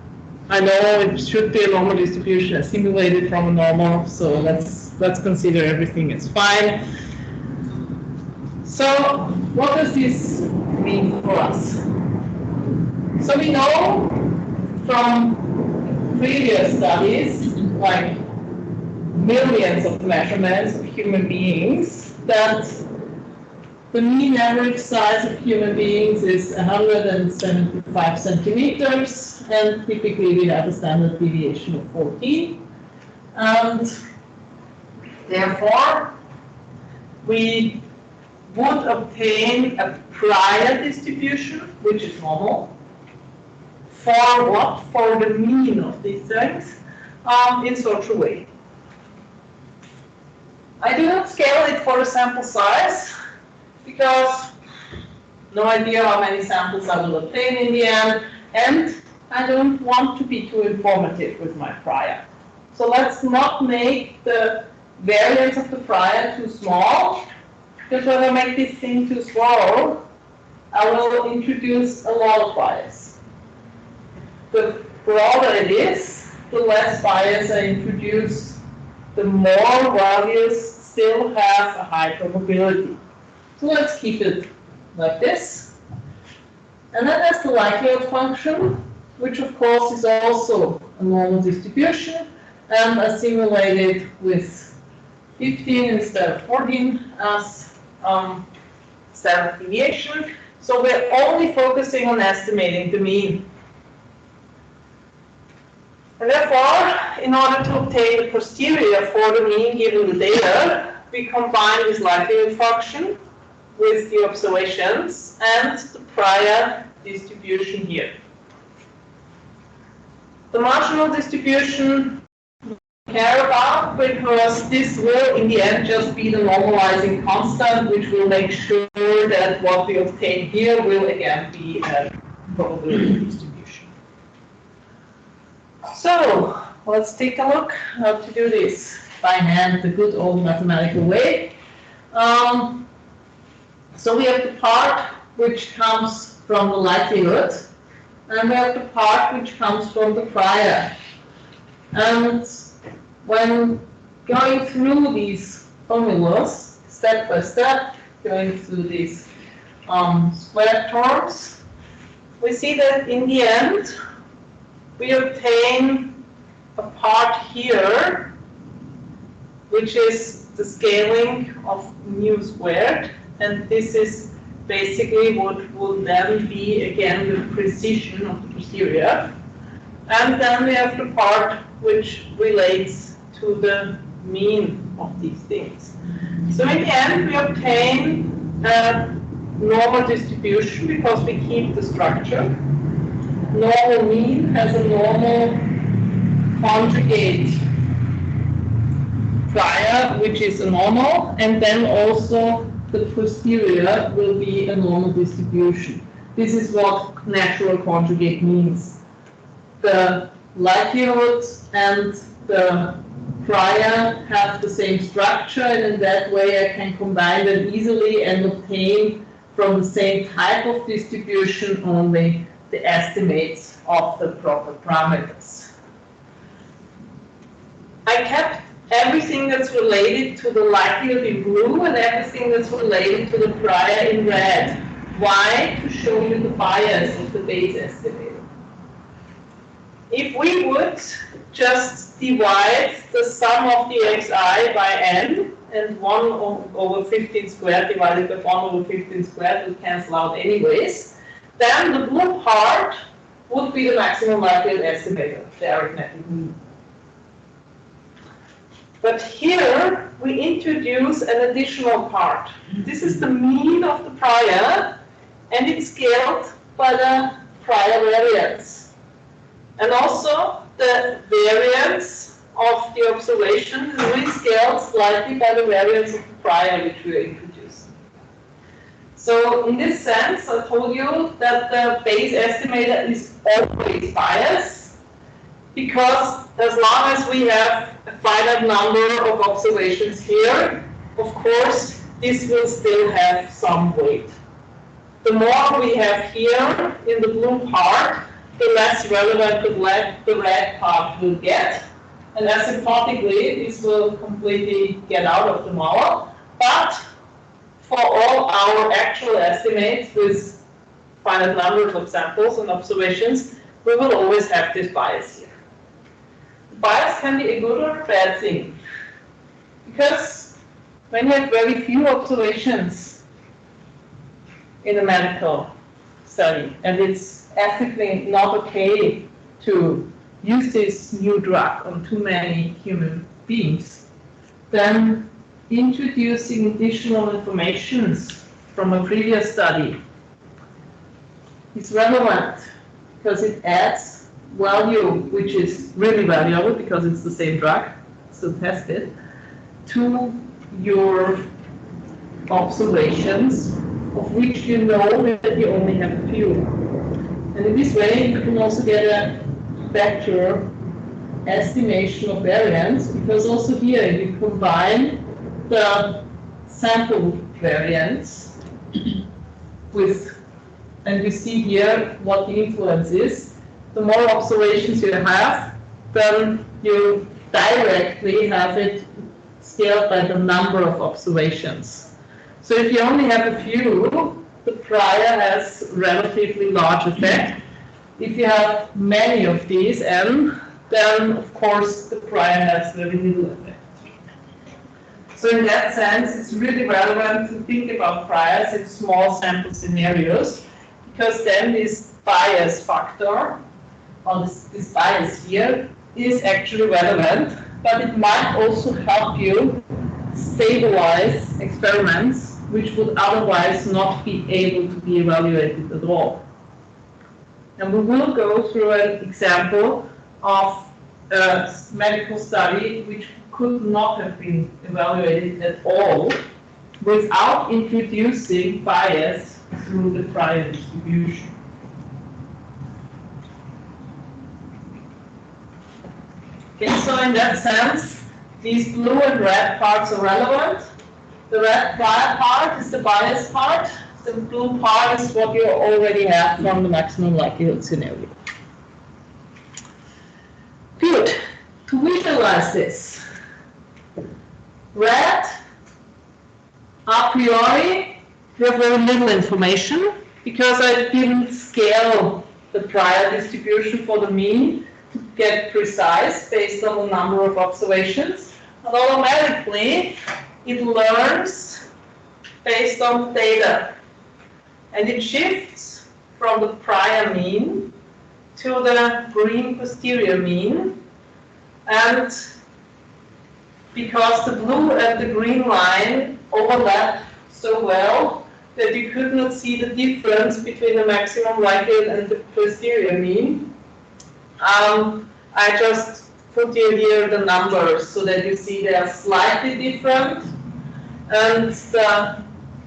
I know it should be a normal distribution simulated from a normal, so let's consider everything is fine. So what does this mean for us? So we know from previous studies, like millions of measurements of human beings, that the mean average size of human beings is 175 centimeters, and typically we have a standard deviation of 14. And therefore, we would obtain a prior distribution, which is normal, for what? For the mean of these things, in such a way. I do not scale it for the sample size, because no idea how many samples I will obtain in the end, and I don't want to be too informative with my prior. So let's not make the variance of the prior too small, because when I make this thing too small, I will introduce a lot of bias. The broader it is, the less bias I introduce, the more values still have a high probability. So let's keep it like this. And then there's the likelihood function, which of course is also a normal distribution, and I simulated with 15 instead of 14 as standard deviation. So we're only focusing on estimating the mean. And therefore, in order to obtain the posterior for the mean given the data, we combine this likelihood function with the observations and the prior distribution here. The marginal distribution we care about, because this will in the end just be the normalizing constant, which will make sure that what we obtain here will again be a probability distribution. So let's take a look how to do this by hand, the good old mathematical way. So we have the part which comes from the likelihood, and we have the part which comes from the prior. And when going through these formulas, step by step, going through these square terms, we see that in the end, we obtain a part here, which is the scaling of mu squared. And this is basically what will then be, again, the precision of the posterior. And then we have the part which relates to the mean of these things. So in the end, we obtain a normal distribution because we keep the structure. Normal mean has a normal conjugate prior, which is a normal, and then also the posterior will be a normal distribution. This is what natural conjugate means. The likelihood and the prior have the same structure, and in that way I can combine them easily and obtain from the same type of distribution only the estimates of the proper parameters. I kept everything that's related to the likelihood in blue and everything that's related to the prior in red. Why? To show you the bias of the Bayes estimator. If we would just divide the sum of the xi by n, and 1 over 15 squared divided by 1 over 15 squared will cancel out anyways, then the blue part would be the maximum likelihood estimator, the arithmetic mean. But here we introduce an additional part. This is the mean of the prior, and it's scaled by the prior variance. And also the variance of the observation is rescaled slightly by the variance of the prior which we introduced. So in this sense, I told you that the Bayes estimator is always biased, because as long as we have a finite number of observations here, of course, this will still have some weight. The more we have here in the blue part, the less relevant the red part will get. And asymptotically, this will completely get out of the model. But for all our actual estimates with finite numbers of samples and observations, we will always have this bias here. The bias can be a good or a bad thing. Because when you have very few observations in a medical study, and it's ethically not okay to use this new drug on too many human beings, then introducing additional information from a previous study is relevant because it adds value, which is really valuable because it's the same drug, so test it, to your observations, of which you know that you only have a few. And in this way, you can also get a better estimation of variance, because also here you combine the sample variance with, and you see here what the influence is. The more observations you have, then you directly have it scaled by the number of observations. So if you only have a few, the prior has relatively large effect. If you have many of these, then of course the prior has very little effect. So in that sense, it's really relevant to think about priors in small sample scenarios, because then this bias factor, or this bias here, is actually relevant, but it might also help you stabilize experiments which would otherwise not be able to be evaluated at all. And we will go through an example of a medical study which could not have been evaluated at all without introducing bias through the prior distribution. Okay, so in that sense, these blue and red parts are relevant. The red prior part is the bias part. The blue part is what you already have from the maximum likelihood scenario. Good. To visualize this, red, a priori, we have very little information because I didn't scale the prior distribution for the mean to get precise based on the number of observations. And automatically, it learns based on data. And it shifts from the prior mean to the green posterior mean. And because the blue and the green line overlap so well that you could not see the difference between the maximum likelihood and the posterior mean, I just put here the numbers so that you see they are slightly different. And the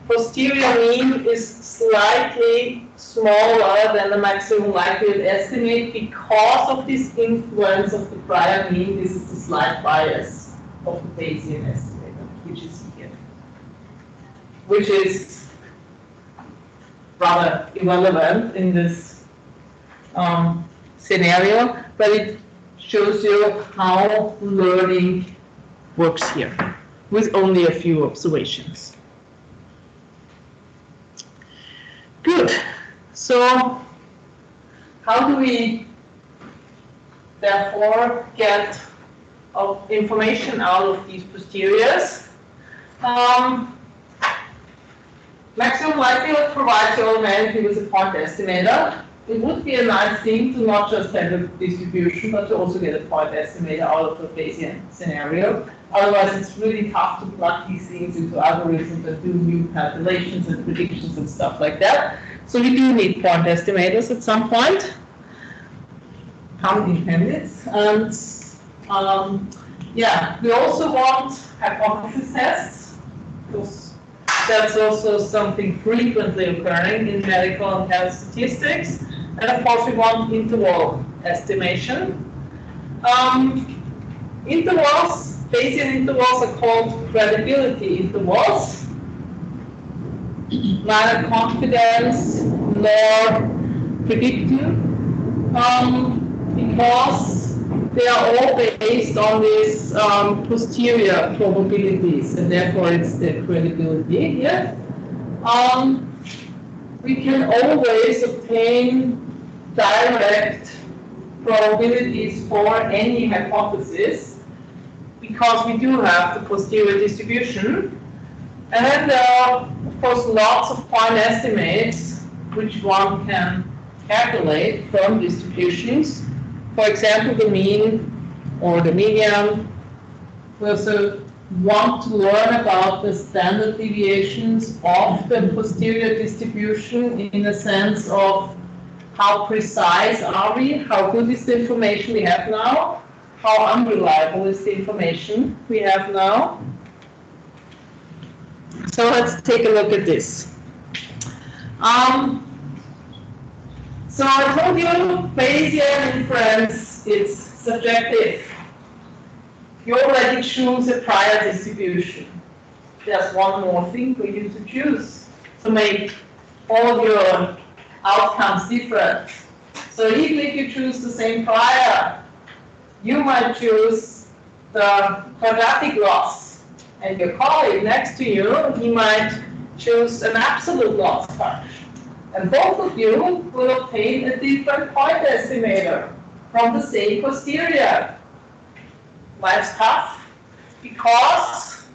posterior mean is slightly smaller than the maximum likelihood estimate because of this influence of the prior mean. This is the slight bias of the Bayesian estimate, which is here, which is rather irrelevant in this scenario, but it shows you how learning works here with only a few observations. Good. So how do we therefore get information out of these posteriors? Maximum likelihood provides you automatically with a point estimator. It would be a nice thing to not just have a distribution, but to also get a point estimator out of the Bayesian scenario. Otherwise, it's really tough to plug these things into algorithms and do new calculations and predictions and stuff like that. So we do need point estimators at some point. Pun intended. And yeah, we also want hypothesis tests, because that's also something frequently occurring in medical and health statistics. And of course, we want interval estimation. Intervals, Bayesian intervals are called credibility intervals. Neither confidence nor predictive because they are all based on these posterior probabilities, and therefore it's the credibility here. We can always obtain direct probabilities for any hypothesis because we do have the posterior distribution. And then there are, of course, lots of point estimates which one can calculate from distributions. For example, the mean or the median. We also want to learn about the standard deviations of the posterior distribution in the sense of how precise are we, how good is the information we have now, how unreliable is the information we have now. So let's take a look at this. So I told you Bayesian inference is subjective. You already choose a prior distribution. There's one more thing for you to choose to make all your outcomes different. So even if you choose the same prior, you might choose the quadratic loss. And your colleague next to you, he might choose an absolute loss function. And both of you will obtain a different point estimator from the same posterior. Life's tough because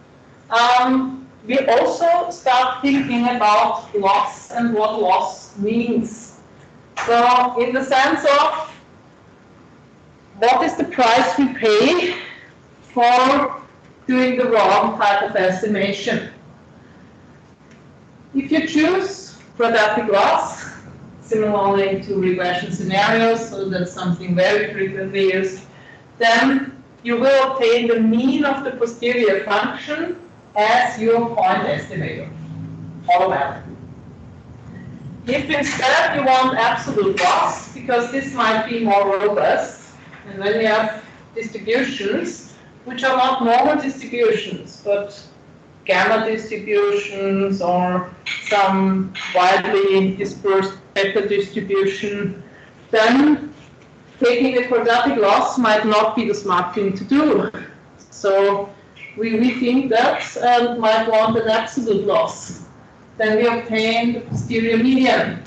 we also start thinking about loss and what loss means. So in the sense of what is the price we pay for doing the wrong type of estimation. If you choose quadratic loss, similarly to regression scenarios, so that's something very frequently used, then you will obtain the mean of the posterior function as your point estimator, automatically. If instead you want absolute loss, because this might be more robust, and then you have distributions which are not normal distributions, but gamma distributions or some widely dispersed beta distribution, then taking a quadratic loss might not be the smart thing to do. So we rethink that and might want an absolute loss. Then we obtain the posterior median.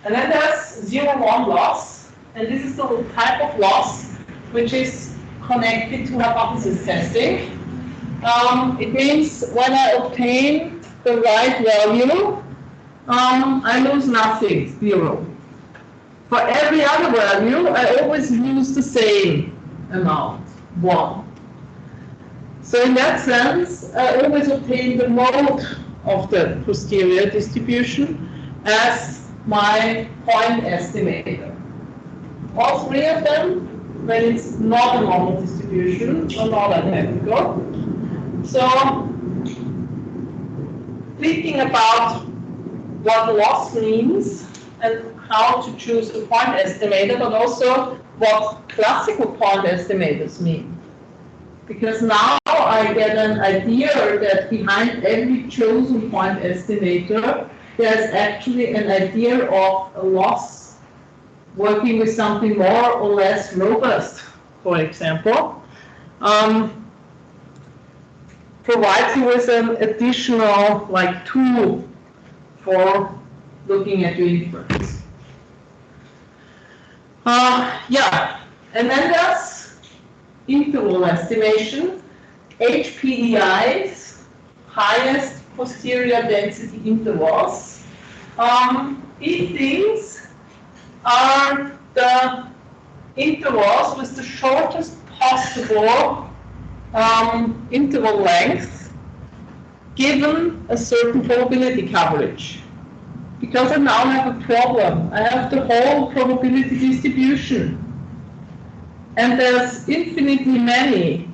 And then there's 0-1 loss, and this is the type of loss which is connected to hypothesis testing. It means when I obtain the right value, I lose nothing, 0. For every other value, I always lose the same amount, 1. So in that sense, I always obtain the mode of the posterior distribution as my point estimator. All three of them, when it's not a normal distribution, are not identical. So thinking about what loss means and how to choose a point estimator, but also what classical point estimators mean. Because now I get an idea that behind every chosen point estimator, there's actually an idea of a loss working with something more or less robust, for example. Provides you with an additional tool for looking at your inference. And then there's interval estimation, HPDIs, highest posterior density intervals. These things are the intervals with the shortest possible interval length given a certain probability coverage. Because I now have a problem. I have the whole probability distribution. And there's infinitely many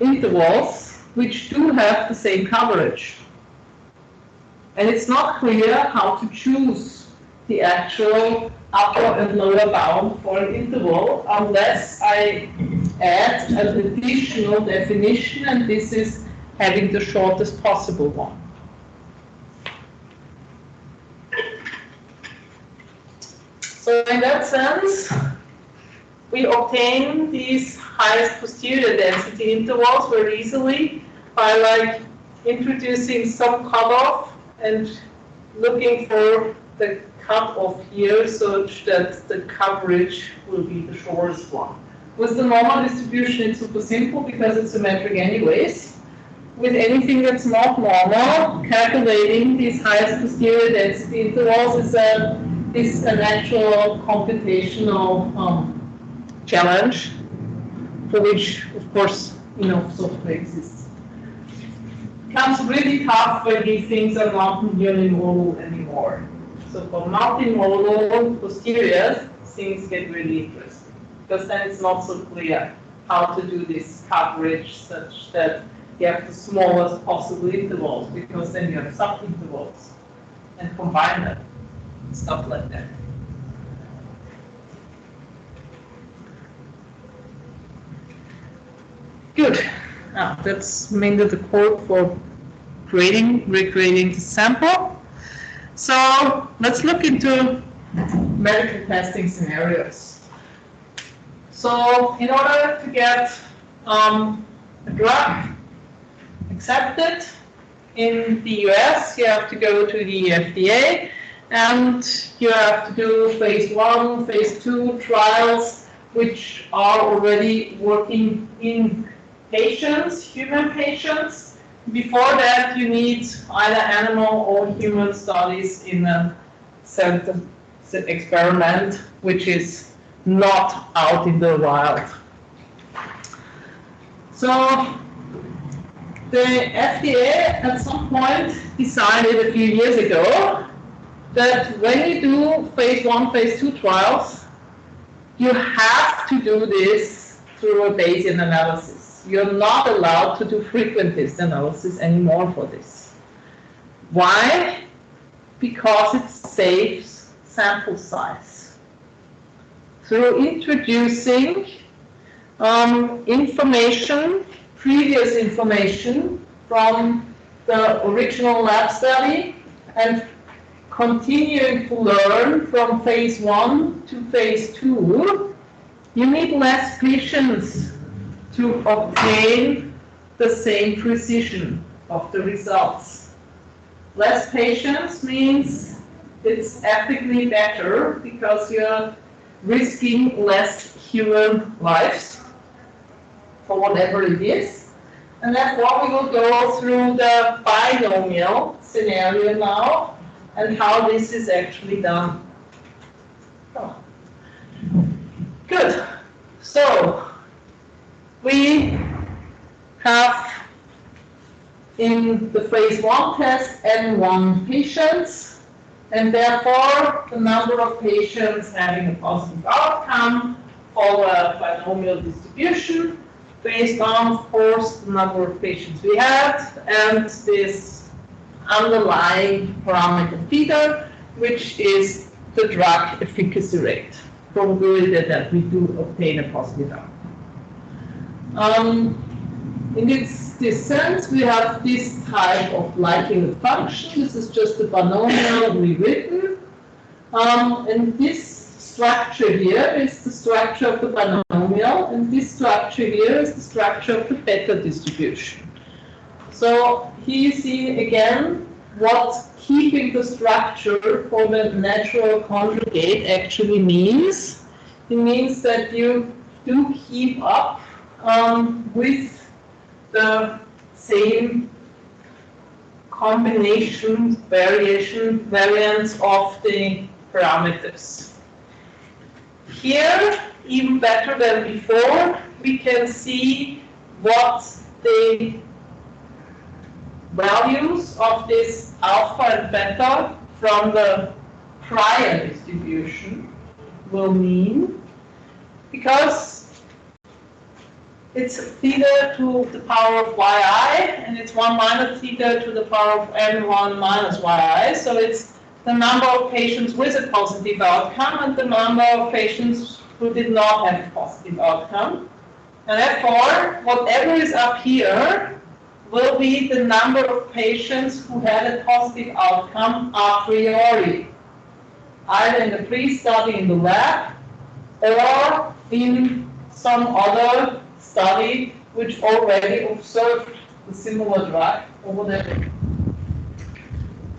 intervals which do have the same coverage. And it's not clear how to choose the actual upper and lower bound for an interval unless I add an additional definition, and this is having the shortest possible one. So in that sense, we obtain these highest posterior density intervals very easily by like introducing some cutoff and looking for the cutoff here such that the coverage will be the shortest one. With the normal distribution, it's super simple because it's symmetric anyways. With anything that's not normal, calculating these highest posterior density intervals is an actual computational challenge, for which, of course, software exists. It becomes really tough when these things are not unimodal anymore. So for multimodal posteriors, things get really interesting, because then it's not so clear how to do this coverage such that you have the smallest possible intervals, because then you have subintervals and combine them, stuff like that. Good. Now, that's mainly the code for recreating the sample. So let's look into medical testing scenarios. So in order to get a drug accepted in the US, you have to go to the FDA and you have to do phase 1, phase 2 trials, which are already working in patients, human patients. Before that, you need either animal or human studies in a certain experiment, which is not out in the wild. So the FDA at some point decided a few years ago that when you do phase 1, phase 2 trials, you have to do this through a Bayesian analysis. You're not allowed to do frequentist analysis anymore for this. Why? Because it saves sample size. Through introducing information, previous information from the original lab study and continuing to learn from phase 1 to phase 2, you need less patients to obtain the same precision of the results. Less patients means it's ethically better because you're risking less human lives for whatever it is. And therefore we will go through the binomial scenario now and how this is actually done. Oh. Good. So we have in the phase 1 test N1 patients, and therefore the number of patients having a positive outcome follow a binomial distribution based on, of course, the number of patients we had and this underlying parameter theta, which is the drug efficacy rate, probability that we do obtain a positive outcome. In this sense, we have this type of likelihood function. This is just a binomial rewritten. And this structure here is the structure of the binomial, and this structure here is the structure of the beta distribution. So here you see again what keeping the structure for the natural conjugate actually means. It means that you do keep up with the same combination variance of the parameters. Here, even better than before, we can see what the values of this alpha and beta from the prior distribution will mean, because it's theta to the power of yi, and it's 1 minus theta to the power of n1 minus yi. So it's the number of patients with a positive outcome and the number of patients who did not have a positive outcome. And therefore, whatever is up here will be the number of patients who had a positive outcome a priori. either in the pre-study in the lab or in some other study which already observed the similar drug over there.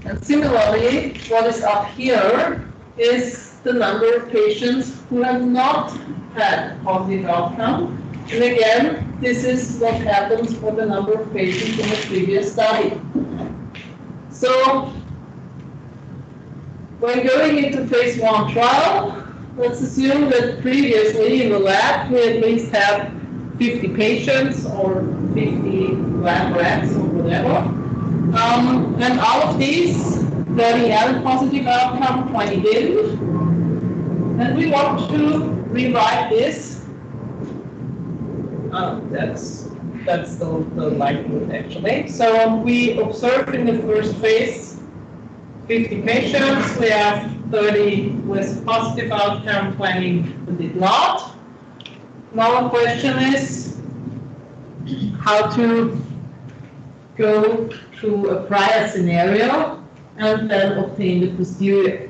And similarly, what is up here is the number of patients who have not had positive outcome. And again, this is what happens for the number of patients in the previous study. So, when going into phase 1 trial, let's assume that previously in the lab we at least had 50 patients or 50 lab rats or whatever. And out of these, 30 had a positive outcome, 20 didn't. And we want to rewrite this. That's the likelihood actually. So we observed in the first phase 50 patients. We have 30 with positive outcome, 20 who did not. Now the question is how to go to a prior scenario and then obtain the posterior.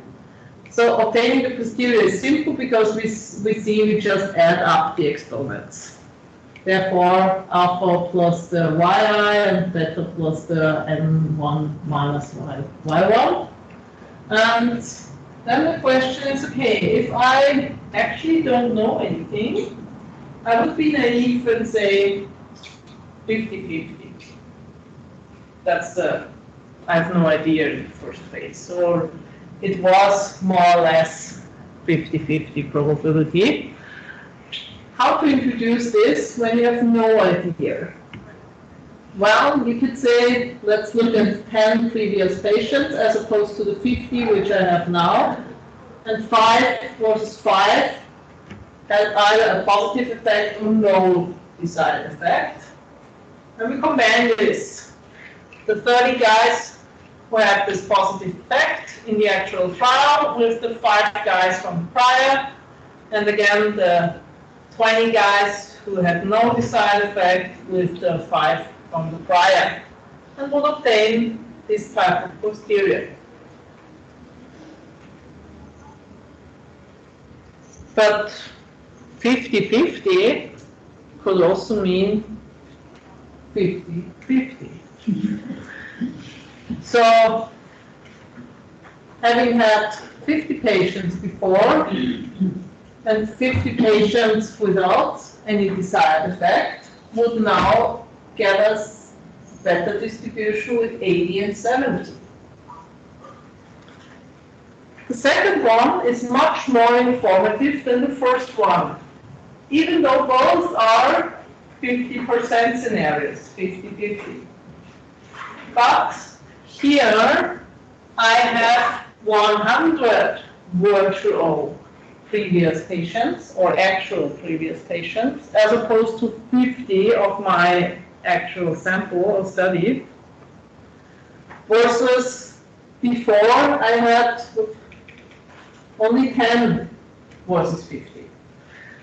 So obtaining the posterior is simple because we see we just add up the exponents. Therefore, alpha plus the yi and beta plus the n1 minus y1. And then the question is, okay, if I actually don't know anything, I would be naive and say 50-50. That's I have no idea in the first phase. Or it was more or less 50-50 probability. How to introduce this when you have no idea? Well, you could say, let's look at 10 previous patients as opposed to the 50 which I have now. And 5 versus 5 had either a positive effect or no desired effect. And we combine this. The 30 guys who had this positive effect in the actual trial with the 5 guys from the prior. And again, the 20 guys who had no desired effect with the 5 from the prior, and will obtain this type of posterior. But 50-50 could also mean 50-50. So, having had 50 patients before, and 50 patients without any desired effect would now get us better distribution with 80 and 70. The second one is much more informative than the first one, even though both are 50% scenarios, 50-50. But here I have 100 virtual previous patients or actual previous patients as opposed to 50 of my actual sample or study versus before I had only 10 versus 50.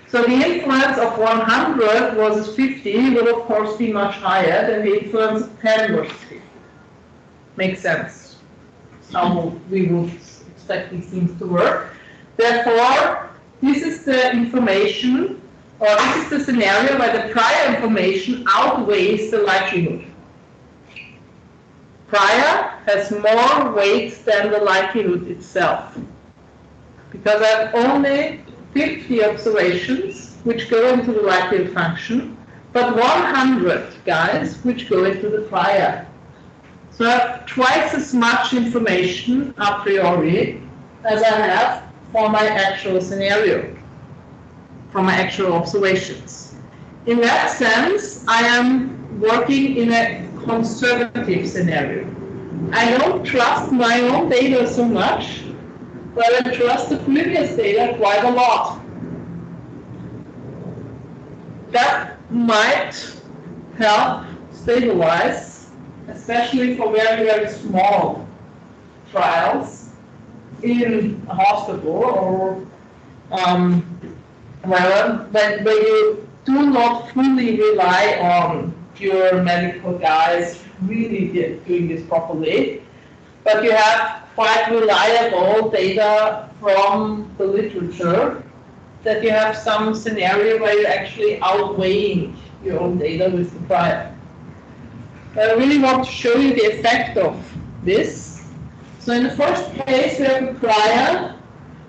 So the influence of 100 versus 50 will of course be much higher than the influence of 10 versus 50. Makes sense. How we would expect these things to work. Therefore, this is the information, or this is the scenario where the prior information outweighs the likelihood. Prior has more weight than the likelihood itself. Because I have only 50 observations which go into the likelihood function, but 100 guys which go into the prior. So I have twice as much information a priori as I have for my actual scenario, from my actual observations. In that sense, I am working in a conservative scenario. I don't trust my own data so much, but I trust the previous data quite a lot. That might help stabilize, especially for very, very small trials in a hospital or where you do not fully rely on your medical guys really doing this properly, but you have quite reliable data from the literature that you have some scenario where you're actually outweighing your own data with the prior. I really want to show you the effect of this. So in the first case, we have a prior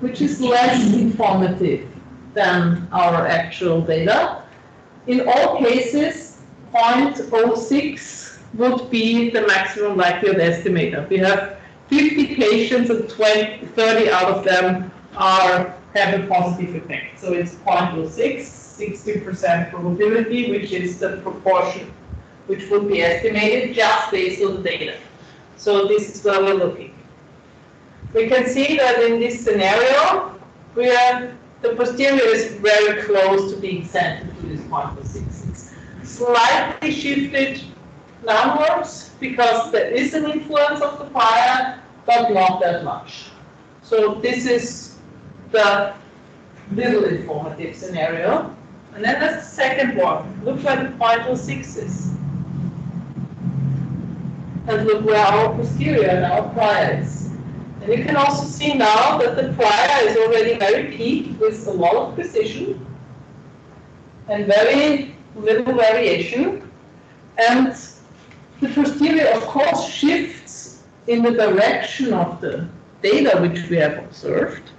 which is less informative than our actual data. In all cases, 0.06 would be the maximum likelihood estimator. We have 50 patients and 30 out of them have a positive effect. So it's 0.06, 60% probability, which is the proportion which would be estimated just based on the data. So this is where we're looking. We can see that in this scenario, the posterior is very close to being centered to this 0.06. It's slightly shifted downwards because there is an influence of the prior, but not that much. So this is the little informative scenario. And then there's the second one. Look where the 0.06 is. And look where our posterior and our prior is. And you can also see now that the prior is already very peaked with a lot of precision and very little variation. And the posterior, of course, shifts in the direction of the data which we have observed,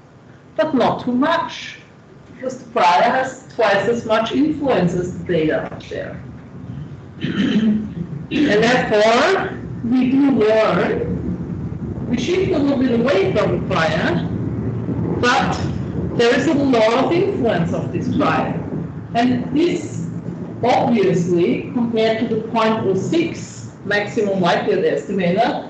but not too much, because the prior has twice as much influence as the data up there. And therefore, we do learn. We shift a little bit away from the prior, but there is a lot of influence of this prior. And this, obviously, compared to the 0.06 maximum likelihood estimator,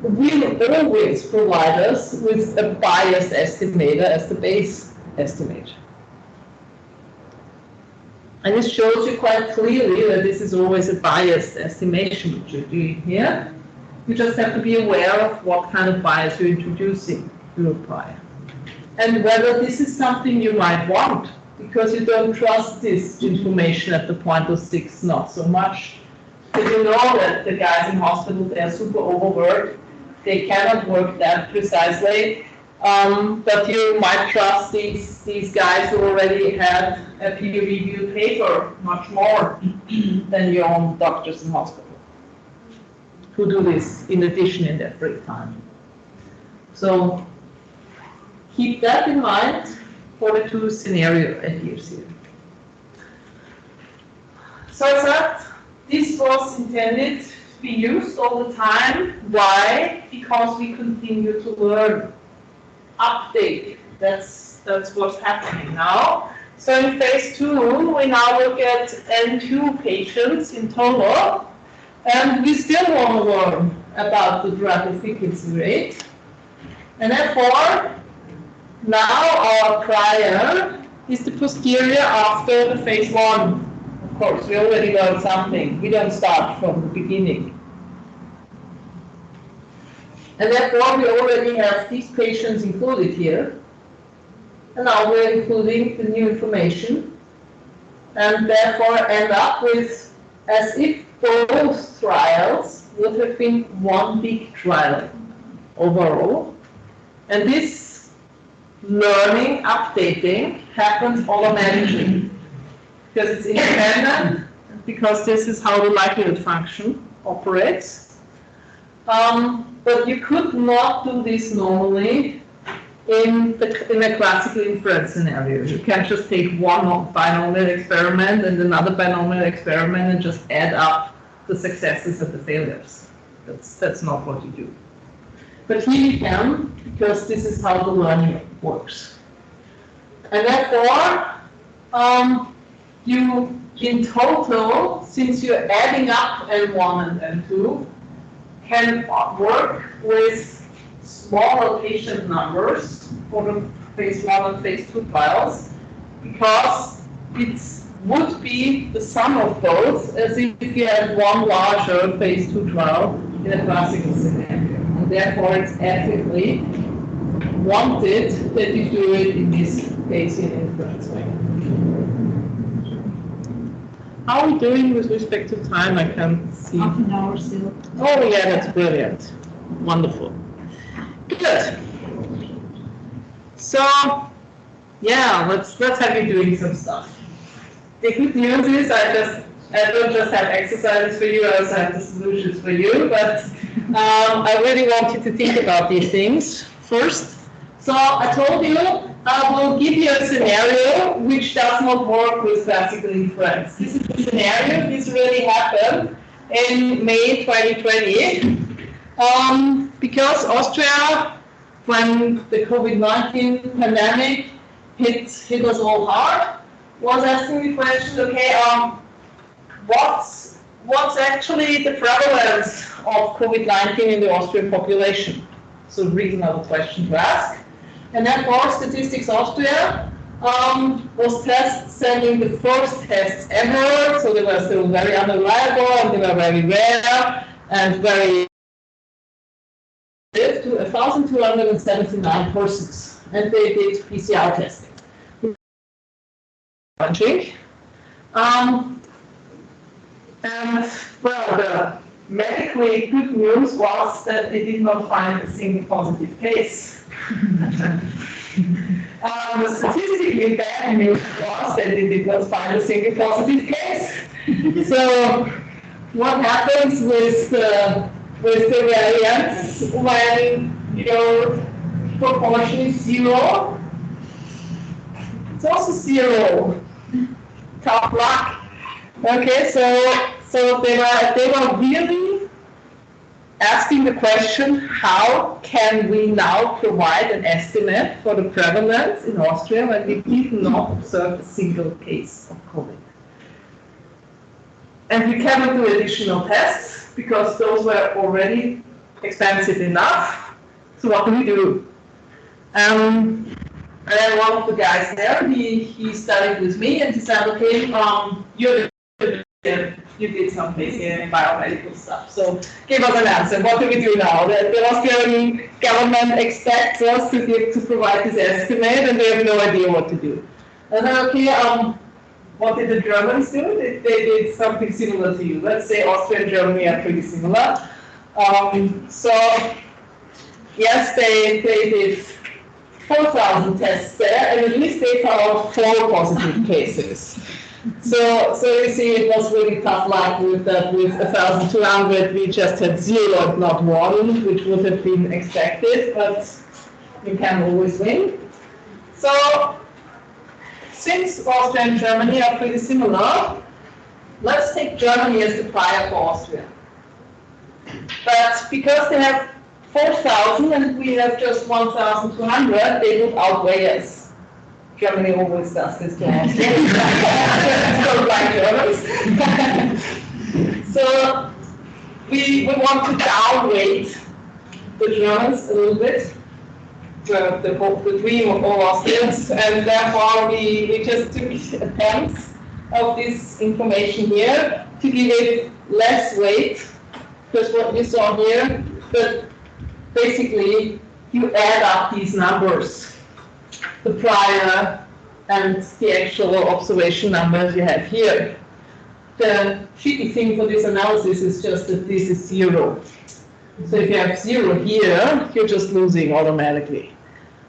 will always provide us with a biased estimator as the base estimate. And this shows you quite clearly that this is always a biased estimation which you're doing here. You just have to be aware of what kind of bias you're introducing to your prior. And whether this is something you might want, because you don't trust this information at the 0.06 not so much. Because you know that the guys in hospital, they're super overworked. They cannot work that precisely. But you might trust these guys who already had a peer-reviewed paper much more than your own doctors in hospital, who do this in addition in their free time. So keep that in mind for the two scenario ideas here. So as that, this was intended to be used all the time. Why? Because we continue to learn, update. That's what's happening now. So in phase 2, we now look at N2 patients in total. And we still want to learn about the drug efficacy rate. And therefore, now our prior is the posterior after the phase 1. Of course, we already learned something. We don't start from the beginning. And therefore, we already have these patients included here. And now we're including the new information. And therefore, end up with as if both trials would have been one big trial overall. And this learning, updating, happens automatically because it's independent, because this is how the likelihood function operates. But you could not do this normally in a classical inference scenario. You can't just take one binomial experiment and another binomial experiment and just add up the successes and the failures. That's not what you do. But here you can, because this is how the learning works. And therefore, you, in total, since you're adding up N1 and N2, can work with smaller patient numbers for the phase 1 and phase 2 trials, because it would be the sum of both, as if you had one larger phase 2 trial in a classical scenario. And therefore, it's ethically wanted that you do it in this Bayesian inference way. How are we doing with respect to time? I can't see. Half an hour still. Oh, yeah, that's brilliant. Wonderful. Good. So, yeah, let's have you doing some stuff. The good news is I don't just have exercises for you, I also have the solutions for you, but I really want you to think about these things first. So I told you I will give you a scenario which does not work with classical inference. This is the scenario, this really happened in May 2020. Because Austria, when the COVID-19 pandemic hit us all hard, was asking the question, okay, what's actually the prevalence of COVID-19 in the Austrian population? So reasonable question to ask. And therefore, Statistics Austria was sending the first tests ever, so they were still very unreliable and they were very rare and very to 1,279 persons, and they did PCR testing. And well, the medically good news was that they did not find a single positive case. The statistically bad news was that they did not find a single positive case. So what happens with the variance when your proportion is 0? It's also 0. Tough luck. Okay, so they were really asking the question, how can we now provide an estimate for the prevalence in Austria when we did not observe a single case of COVID? And we cannot do additional tests because those were already expensive enough. So what do? And then one of the guys there, he studied with me and he said, okay, you did some Bayesian and biomedical stuff. So give us an answer. What do we do now? The Austrian government expects us to provide this estimate and they have no idea what to do. And then, okay, what did the Germans do? They did something similar to you. Let's say Austria and Germany are pretty similar. So yes, they did 4,000 tests there, and at least they found 4 positive cases. So you see, it was really tough luck with that. With 1,200, we just had 0, not 1, which would have been expected, but you can always win. So since Austria and Germany are pretty similar, let's take Germany as the prior for Austria. But because they have 4,000 and we have just 1,200, they would outweigh us. Germany always does this to Austria. Don't like Germans. So we want to downweight the Germans a little bit, the dream of all Austrians, and therefore we just took a tenth of this information here to give it less weight, because what you saw here, but basically you add up these numbers, the prior and the actual observation numbers you have here. The tricky thing for this analysis is just that this is 0. So if you have 0 here, you're just losing automatically.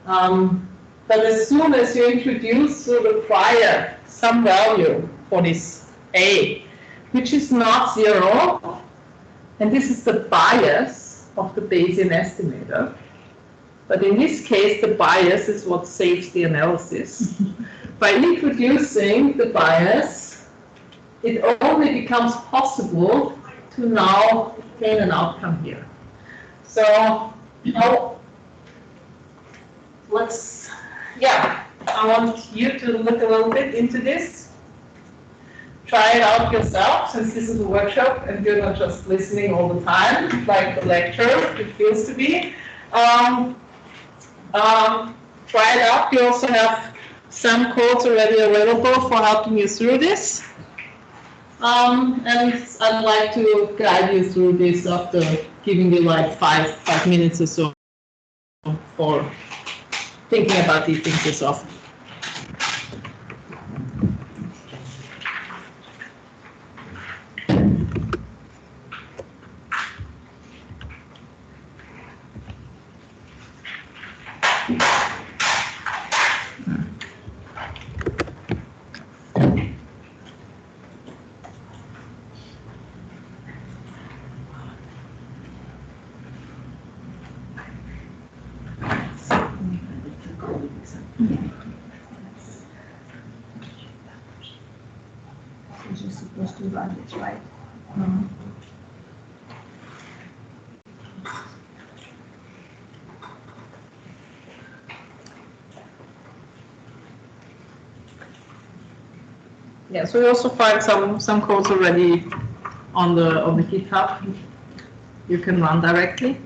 But as soon as you introduce the prior some value for this A, which is not 0, and this is the bias of the Bayesian estimator. But in this case, the bias is what saves the analysis. By introducing the bias, it only becomes possible to now obtain an outcome here. So now I want you to look a little bit into this. Try it out yourself, since this is a workshop and you're not just listening all the time, like a lecture, it feels to be. Try it out. You also have some codes already available for helping you through this. And I'd like to guide you through this after giving you like five minutes or so for thinking about these things yourself. It's just supposed to run it, right? Yeah, so we also find some codes already on the GitHub. You can run directly.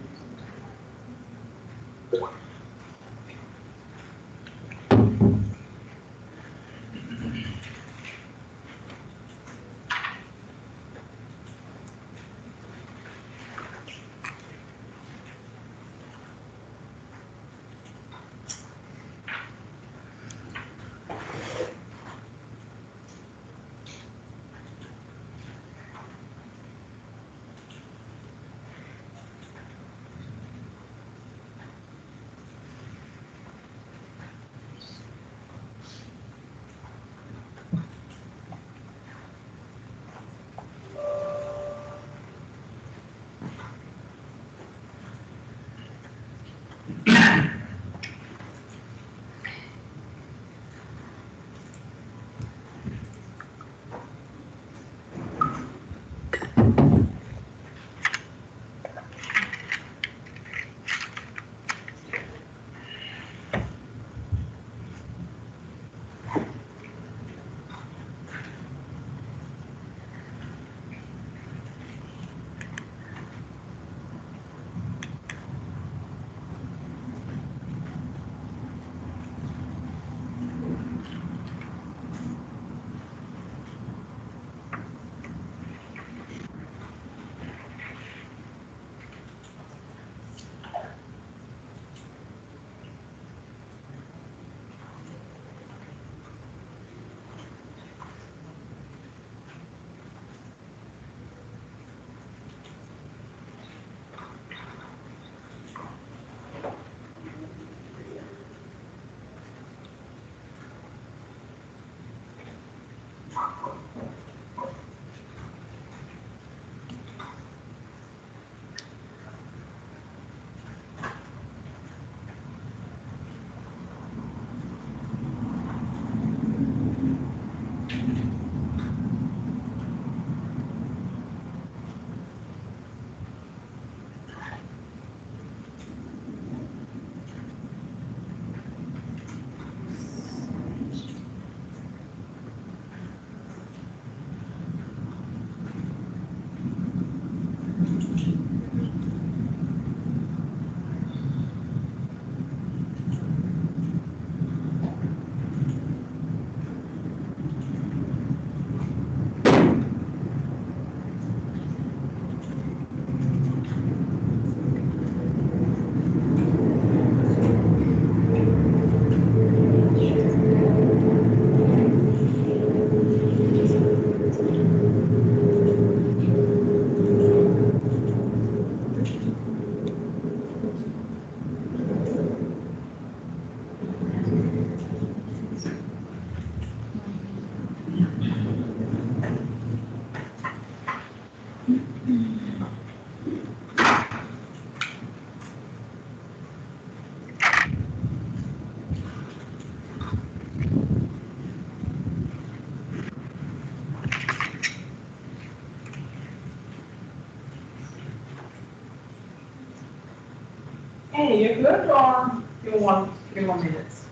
Hey, you good or you want a few more minutes?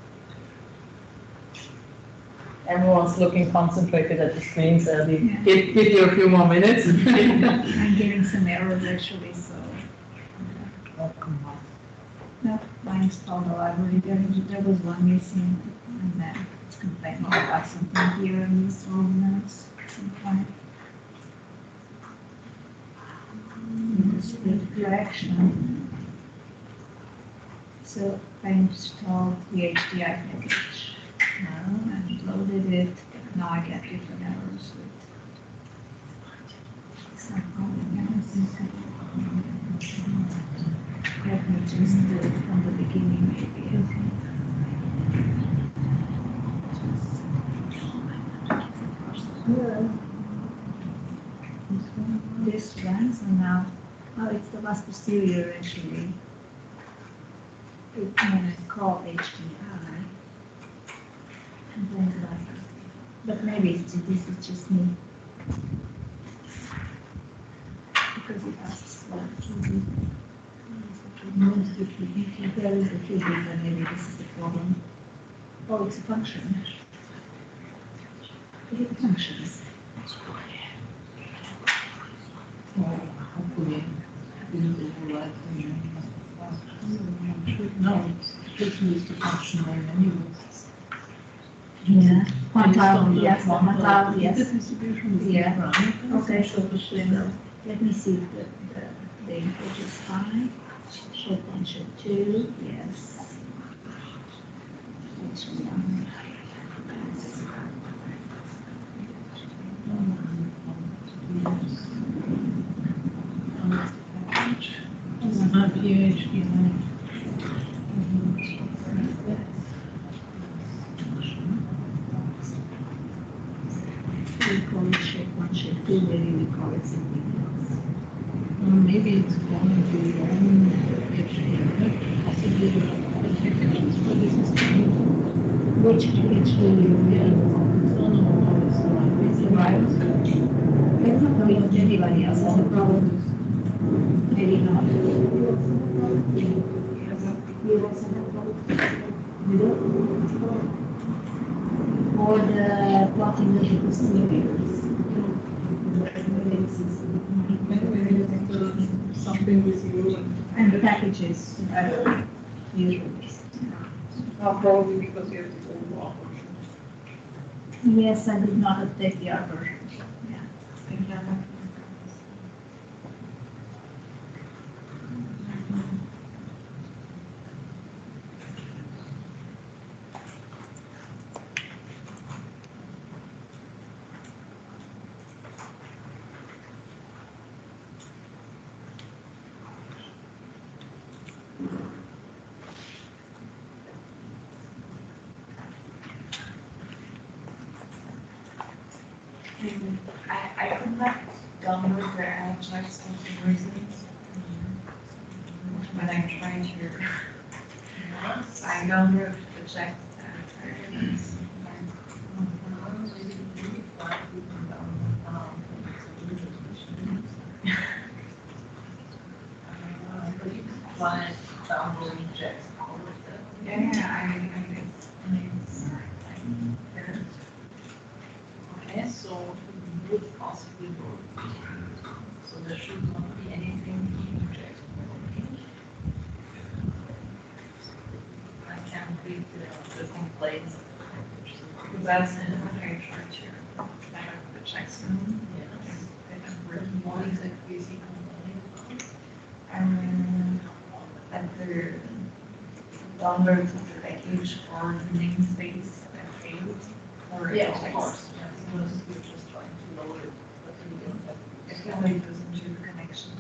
Everyone's looking concentrated at the screen, so give you a few more minutes. I'm getting some errors actually, so. Oh, come on. No, I installed the library. There was one missing, and then it's complaining about something here in this room. That's some point. In the split direction. So I installed the HDI package and loaded it. Now I get different errors with somehow let me just do it from the beginning maybe. This one, so now, oh, it's the last posterior actually. It's called HDI. And then like, but maybe this is just me. Because it asks for QB. Most of the there is a QB, then maybe this is the problem. Oh, it's a function. It functions. Well, hopefully, we will like no, it's used to function in any lists. Yeah. Quantile, Based yes, on the quantile, yes. The distribution is Yeah. different. Okay, so let me see if the input is high. Shift 1, shift 2, yes. H1. It's not PHP. We call it shape 1, shape 2, maybe we call it something else. Maybe it's going to be HTML, possibly the packages for this is Which HTML? yeah, it's on all this Right. I don't know if anybody else has a problem. Maybe not. You also have a problem? You don't? Or the plotting the distributors. Something with you. And the packages, usually. Probably because you have to go more. Yes, I did not update the other. Yeah. I could not download the Ajax for some reasons. When I tried here, I downloaded the check. client downloading checks. Yeah, Okay, so it would possibly work. So there should not be anything in check. I can read the complaints. that's what I tried here. I have the checks. Yes. I have written What one. exactly is he complaining about? That the download of the package for the namespace that failed. Or Yeah, Ajax. of course, yeah, because we're just trying to load it, but we don't have. It only goes into the connection.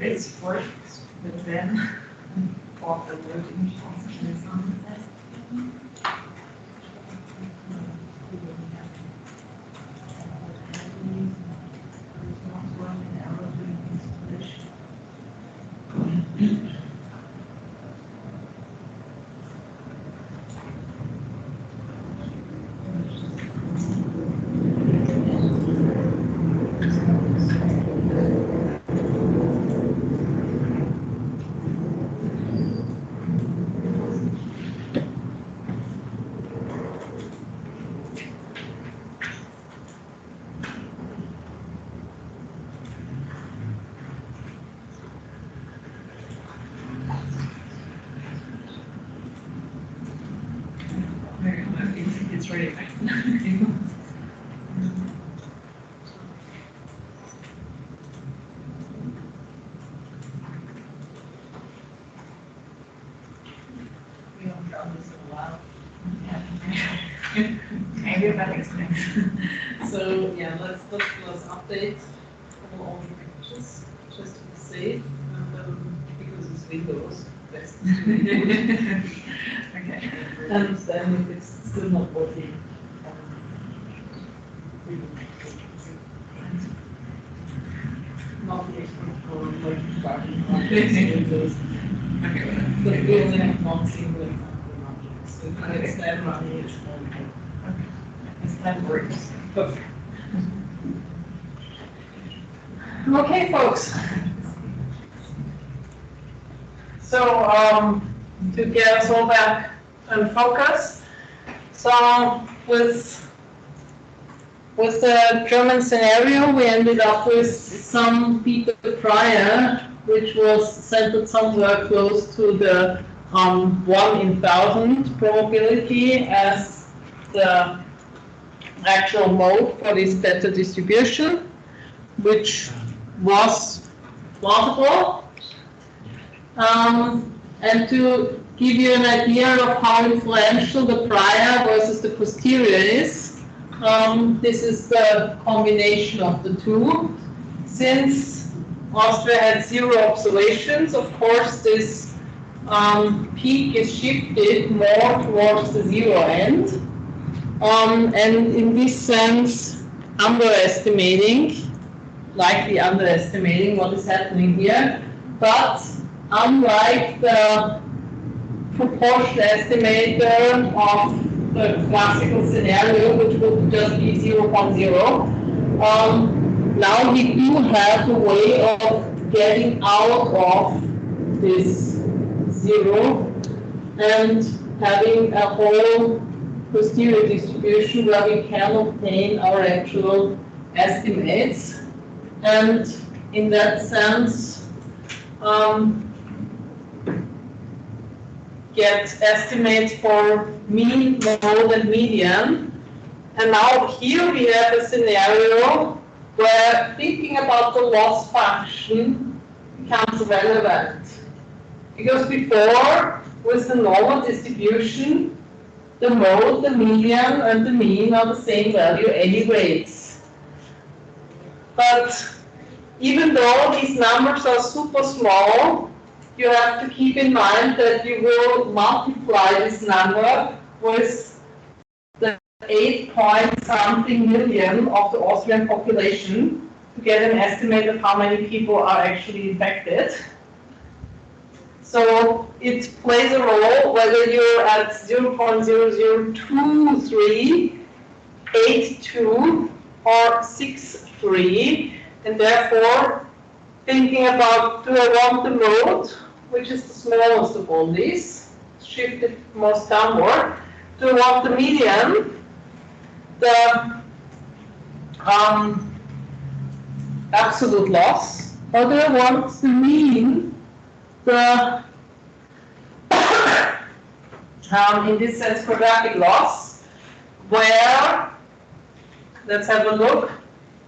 It's worked, but then all the loading function is on that. It's really fast. We haven't done this in a while. Maybe that explains. So, yeah, let's update all the packages, just to be safe, because it's Windows, best to Windows. Okay. And then if it's still not working, we will not the expert for like starting Windows. But we only have one single example object, so if it's that running, it's okay. As that works. Perfect. Okay, folks. So to get us all back and focus, so with the German scenario, we ended up with some people prior, which was centered somewhere close to the 1 in 1,000 probability as the actual mode for this better distribution, which was plausible. And to give you an idea of how influential the prior versus the posterior is, this is the combination of the two. Since Austria had 0 observations, of course, this peak is shifted more towards the 0 end. And in this sense, likely underestimating what is happening here. But unlike the proportion estimator of the classical scenario, which would just be 0.0, now we do have a way of getting out of this 0 and having a whole posterior distribution where we can obtain our actual estimates. And in that sense, get estimates for mean, mode, and median. And now here we have a scenario where thinking about the loss function becomes relevant. Because before, with the normal distribution, the mode, the median, and the mean are the same value anyways. But even though these numbers are super small, you have to keep in mind that you will multiply this number with the 8-point-something million of the Austrian population to get an estimate of how many people are actually infected. So it plays a role whether you're at 0.002382 or 63, and therefore thinking about, do I want the mode, which is the smallest of all these, shifted most downward? Do I want the median, the absolute loss, or do I want the mean, the in this sense quadratic loss, where, let's have a look,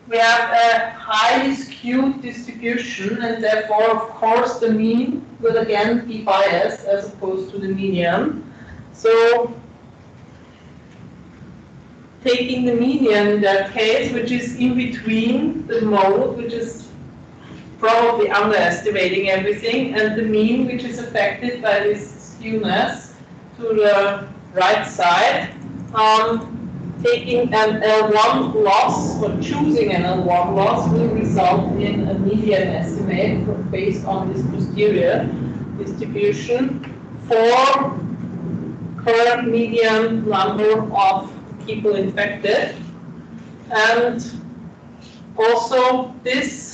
we have a highly skewed distribution, and therefore, of course, the mean will again be biased as opposed to the median. So taking the median in that case, which is in between the mode, which is probably underestimating everything, and the mean, which is affected by this skewness to the right side, taking an L1 loss or choosing an L1 loss will result in a median estimate based on this posterior distribution for current median number of people infected. And also this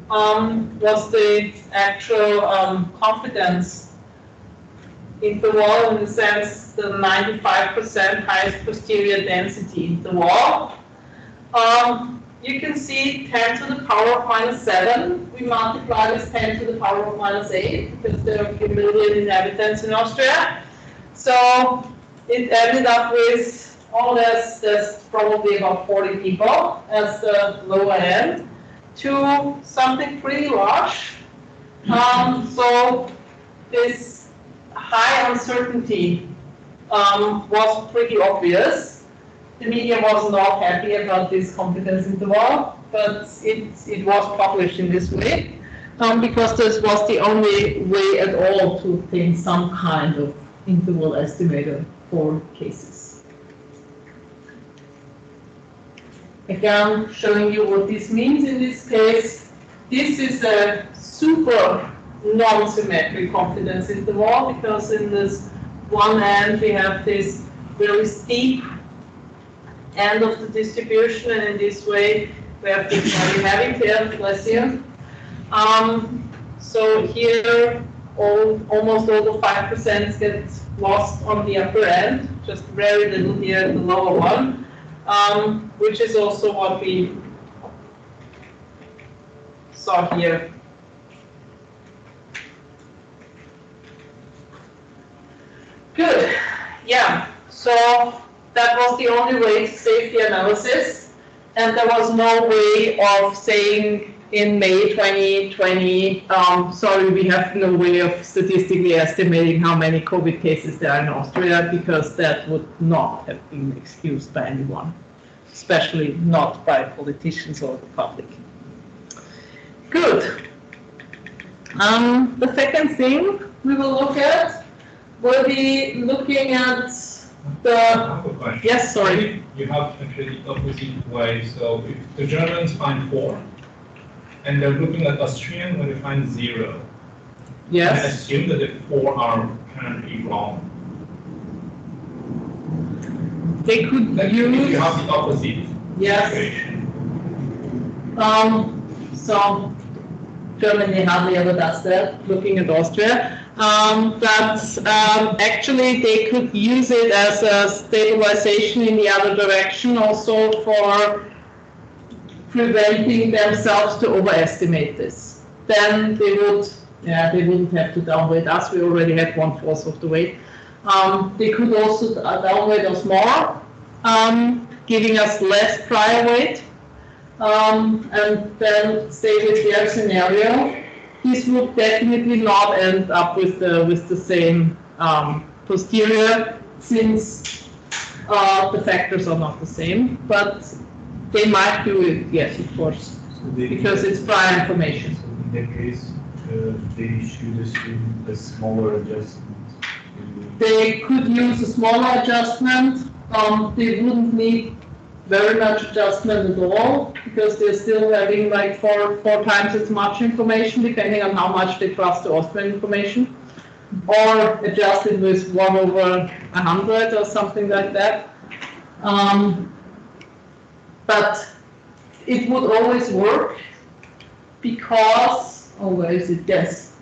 was the actual confidence interval, in the sense the 95% highest posterior density interval. You can see 10 to the power of -7. We multiply with 10 to the power of -8 because there are a few million inhabitants in Austria. So it ended up with, there's probably about 40 people as the lower end, to something pretty large. So this high uncertainty was pretty obvious. The media was not happy about this confidence interval, but it was published in this way because this was the only way at all to obtain some kind of interval estimator for cases. Again, showing you what this means in this case. This is a super non-symmetric confidence interval, because in this one end we have this very steep end of the distribution, and in this way we have this very heavy tail, bless you. So here almost all the 5% get lost on the upper end, just very little here at the lower one, which is also what we saw here. Good, yeah, so that was the only way to save the analysis, and there was no way of saying in May 2020, sorry, we have no way of statistically estimating how many COVID cases there are in Austria, because that would not have been excused by anyone, especially not by politicians or the public. Good. The second thing we will look at, we'll be looking at the... I have a question. Yes, sorry. You have actually the opposite way. So if the Germans find 4, and they're looking at Austrian when they find 0, yes, I assume that the 4 are currently wrong. They could Like use... if you have the opposite Yes. situation. So Germany hardly ever does that, looking at Austria. But actually they could use it as a stabilization in the other direction, also for preventing themselves to overestimate this. Then they would, they wouldn't have to downweight us. We already had 1/4 of the weight. They could also downweight us more, giving us less prior weight, and then stay with their scenario. This would definitely not end up with the same posterior, since the factors are not the same, but they might do it, yes, of course, because it's prior information. So in that case, they should assume a smaller adjustment. They could use a smaller adjustment. They wouldn't need very much adjustment at all, because they're still having like four times as much information, depending on how much they trust the Austrian information, or adjust it with 1/100 or something like that. But it would always work, because, oh, where is it? Yes.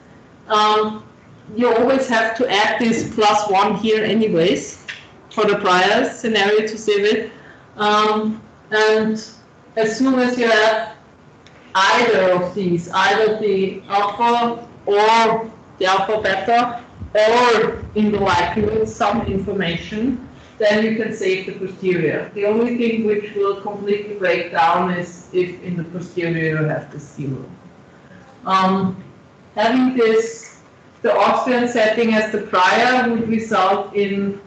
You always have to add this +1 here anyways, for the prior scenario to save it. And as soon as you have either of these, either the alpha or the alpha beta, or in the likelihood some information, then you can save the posterior. The only thing which will completely break down is if in the posterior you have the 0. Having this, the Austrian setting as the prior would result in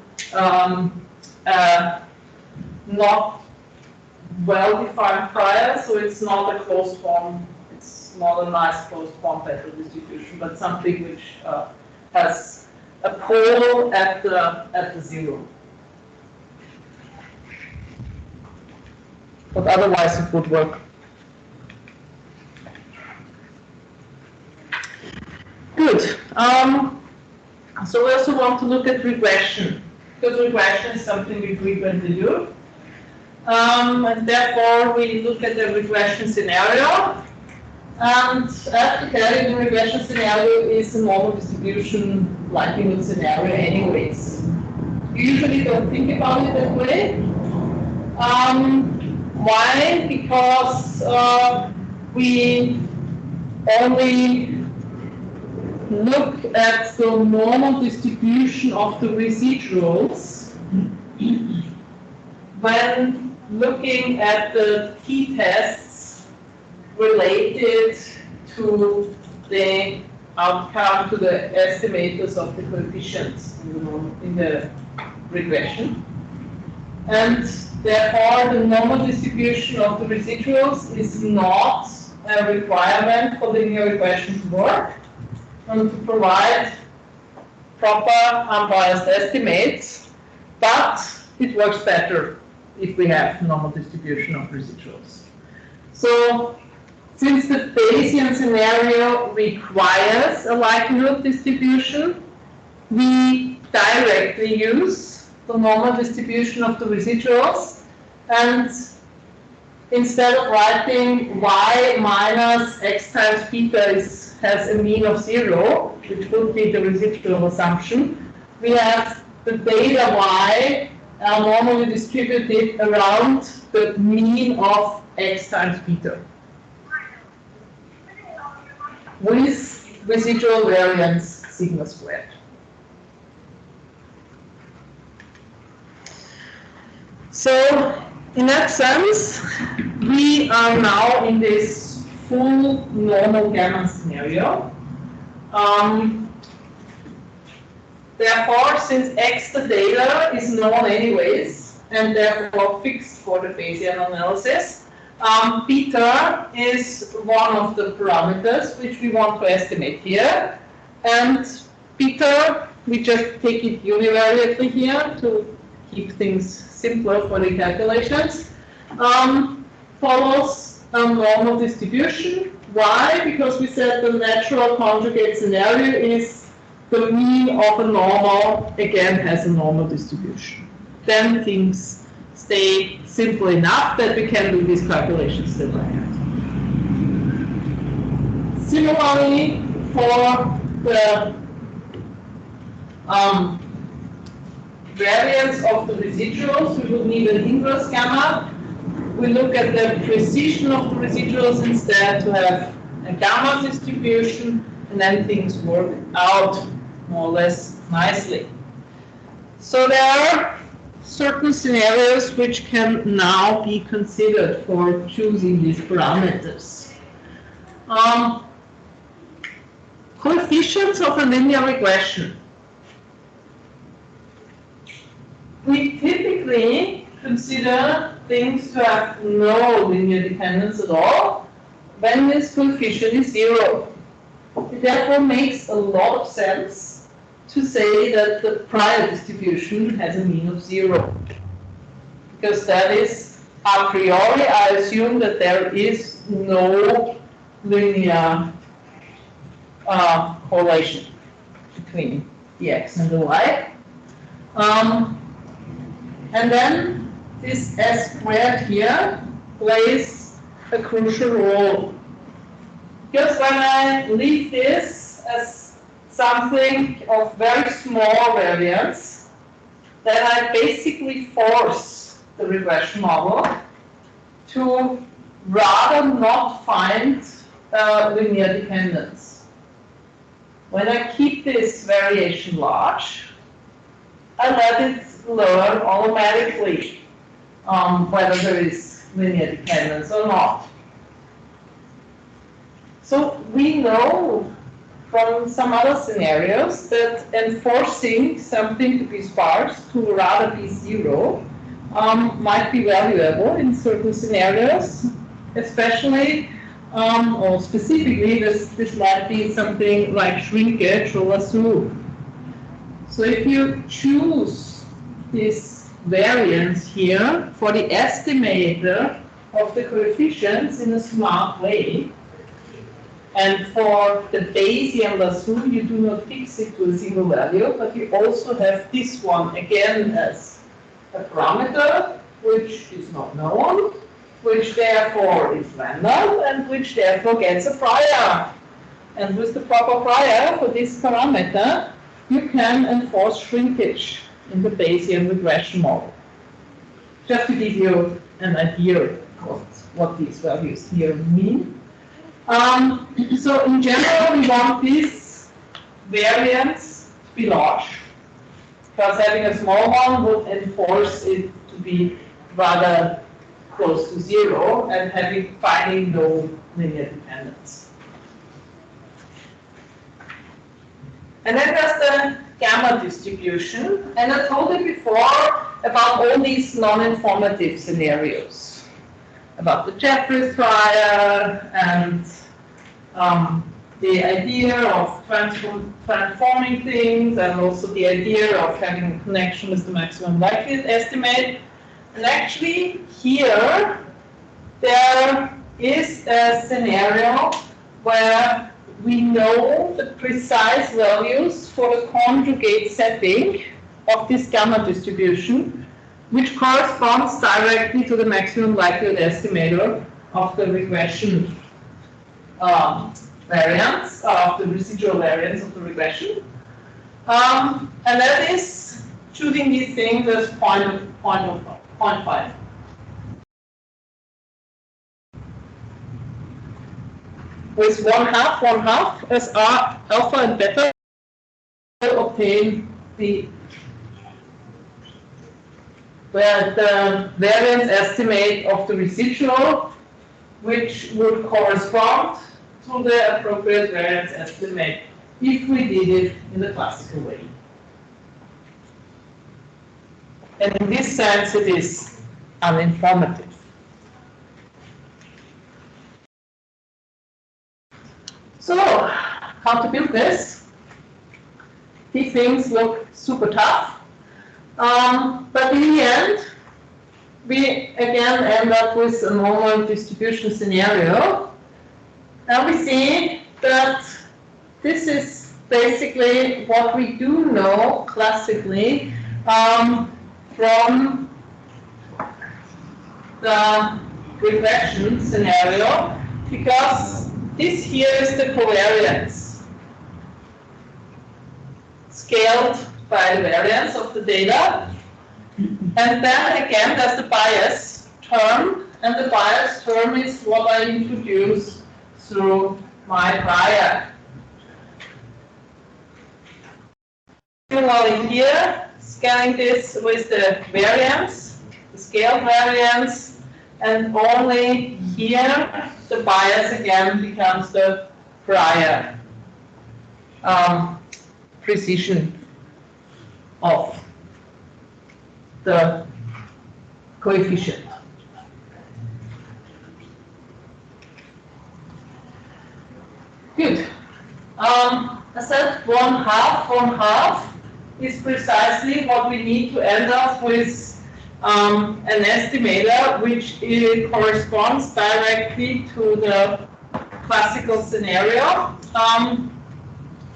not well-defined prior, so it's not a closed form, it's not a nice closed form beta distribution, but something which has a pole at the 0. But otherwise it would work. Good. So we also want to look at regression, because regression is something we frequently do. And therefore we look at the regression scenario. And I have to tell you, the regression scenario is a normal distribution likelihood scenario anyways. You usually don't think about it that way. Why? Because we only look at the normal distribution of the residuals when looking at the t-tests related to the outcome, to the estimators of the coefficients in the regression. And therefore, the normal distribution of the residuals is not a requirement for linear regression to work and to provide proper unbiased estimates, but it works better if we have normal distribution of residuals. So Since the Bayesian scenario requires a likelihood distribution, we directly use the normal distribution of the residuals, and instead of writing y minus x times beta has a mean of 0, which would be the residual assumption, we have the beta y normally distributed around the mean of x times beta, with residual variance sigma squared. So, in that sense, we are now in this full normal gamma scenario. Therefore, since x, the data, is known anyways, and therefore fixed for the Bayesian analysis, beta is one of the parameters which we want to estimate here. And beta, we just take it univariately here to keep things simpler for the calculations, follows a normal distribution. Why? Because we said the natural conjugate scenario is the mean of a normal, again, has a normal distribution. Then things stay simple enough that we can do these calculations still ahead. Similarly, for the variance of the residuals, we would need an inverse gamma. We look at the precision of the residuals instead to have a gamma distribution, and then things work out more or less nicely. So there are certain scenarios which can now be considered for choosing these parameters. Coefficients of a linear regression. We typically consider things to have no linear dependence at all when this coefficient is 0. It therefore makes a lot of sense to say that the prior distribution has a mean of 0. Because that is, a priori, I assume that there is no linear correlation between the x and the y. And then this s squared here plays a crucial role. Because when I leave this as something of very small variance, then I basically force the regression model to rather not find linear dependence. When I keep this variation large, I let it learn automatically whether there is linear dependence or not. So we know from some other scenarios that enforcing something to be sparse to rather be 0 might be valuable in certain scenarios, especially or specifically this might be something like shrinkage or lasso. So if you choose this variance here for the estimator of the coefficients in a smart way, and for the Bayesian lasso, you do not fix it to a single value, but you also have this one again as a parameter, which is not known, which therefore is random, and which therefore gets a prior. And with the proper prior for this parameter, you can enforce shrinkage in the Bayesian regression model. Just to give you an idea of what these values here mean. So in general, we want this variance to be large, because having a small one would enforce it to be rather close to 0 and finding no linear dependence. And then there's the gamma distribution, and I told you before about all these non-informative scenarios. About the Jeffreys prior and the idea of transforming things, and also the idea of having a connection with the maximum likelihood estimate. And actually here there is a scenario where we know the precise values for the conjugate setting of this gamma distribution, which corresponds directly to the maximum likelihood estimator of the regression variance, of the residual variance of the regression. And that is choosing these things as 0.5. With 1/2 as alpha and beta obtain where the variance estimate of the residual, which would correspond to the appropriate variance estimate if we did it in the classical way. And in this sense, it is uninformative. So, how to build this? These things look super tough. But in the end, we again end up with a normal distribution scenario. Now we see that this is basically what we do know classically from the regression scenario, because this here is the covariance scaled by the variance of the data. And then again, there's the bias term, and the bias term is what I introduce through my prior. Similarly here, scaling this with the variance, the scaled variance, and only here the bias again becomes the prior precision of the coefficient. Good. I said 1/2 is precisely what we need to end up with an estimator which corresponds directly to the classical scenario.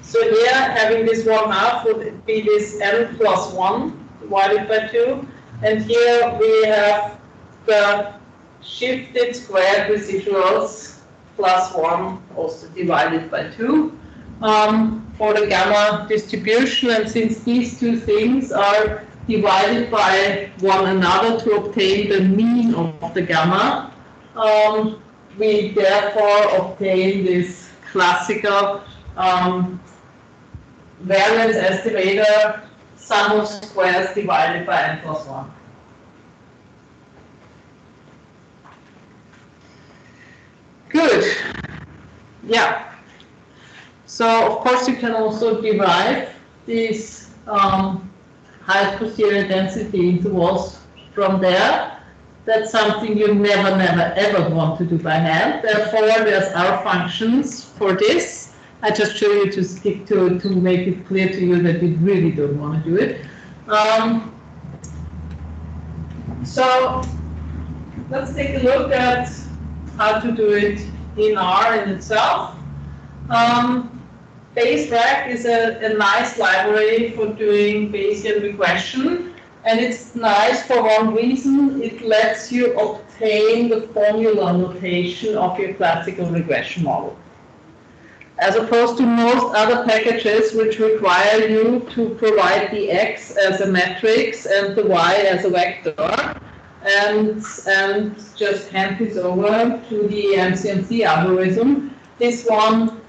So here, having this 1/2 would be this n plus 1 divided by 2. And here we have the shifted squared residuals plus 1 also divided by 2 for the gamma distribution. And since these two things are divided by one another to obtain the mean of the gamma, we therefore obtain this classical variance estimator sum of squares divided by n plus 1. Good. Yeah. So of course you can also derive these highest posterior density intervals from there. That's something you never ever want to do by hand. Therefore, there's R functions for this. I just show you to stick to make it clear to you that we really don't want to do it. So let's take a look at how to do it in R in itself. BaseRec is a nice library for doing Bayesian regression, and it's nice for one reason: it lets you obtain the formula notation of your classical regression model, as opposed to most other packages which require you to provide the x as a matrix and the y as a vector, and just hand this over to the MCMC algorithm. This one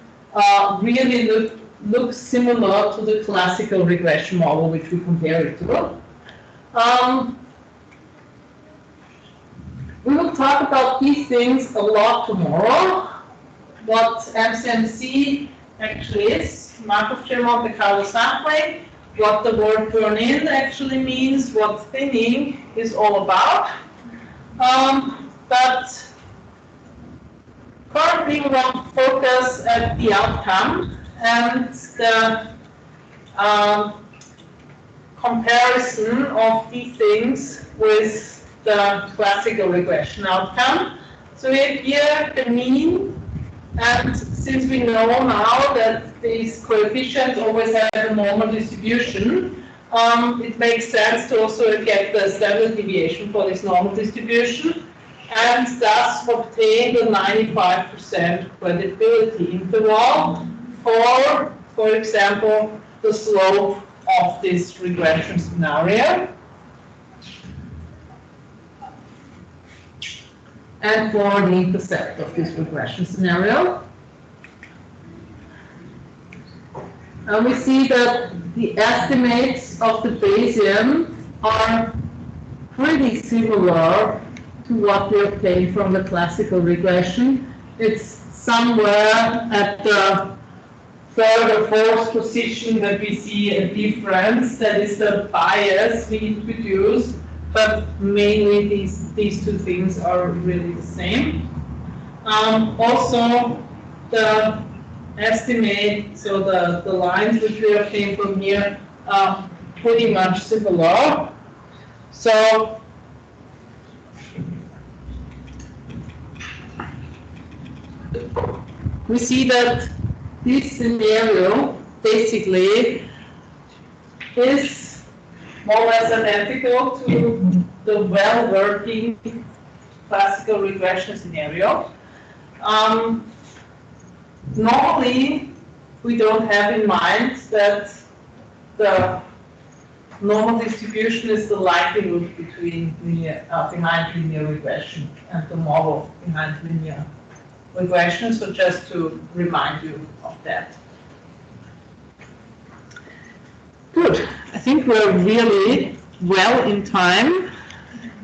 really looks similar to the classical regression model which we compare it to. We will talk about these things a lot tomorrow. What MCMC actually is, Markov chain Monte Carlo sampling, what the word turn-in actually means, what thinning is all about. But currently we want to focus at the outcome and the comparison of these things with the classical regression outcome. So we have here the mean, and since we know now that these coefficients always have a normal distribution, it makes sense to also get the standard deviation for this normal distribution, and thus obtain the 95% credibility interval for example, the slope of this regression scenario. And for the intercept of this regression scenario. And we see that the estimates of the Bayesian are pretty similar to what we obtained from the classical regression. It's somewhere at the third or fourth position that we see a difference. That is the bias we introduced, but mainly these two things are really the same. Also, the estimate, so the lines which we obtained from here are pretty much similar. So we see that this scenario basically is more or less identical to the well-working classical regression scenario. Normally, we don't have in mind that the normal distribution is the likelihood between behind linear regression and the model behind linear regression, so just to remind you of that. Good. I think we're really well in time.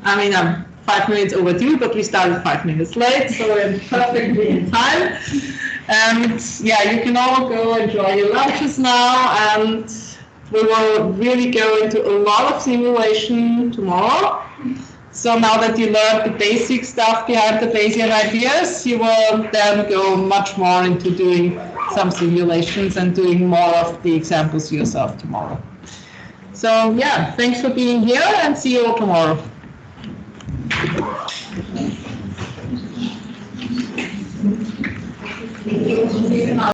I mean, I'm 5 minutes overdue, but we started 5 minutes late, so we're perfectly in time. And yeah, you can all go enjoy your lunches now, and we will really go into a lot of simulation tomorrow. So now that you learned the basic stuff behind the Bayesian ideas, you will then go much more into doing some simulations and doing more of the examples yourself tomorrow. So yeah, thanks for being here, and see you all tomorrow.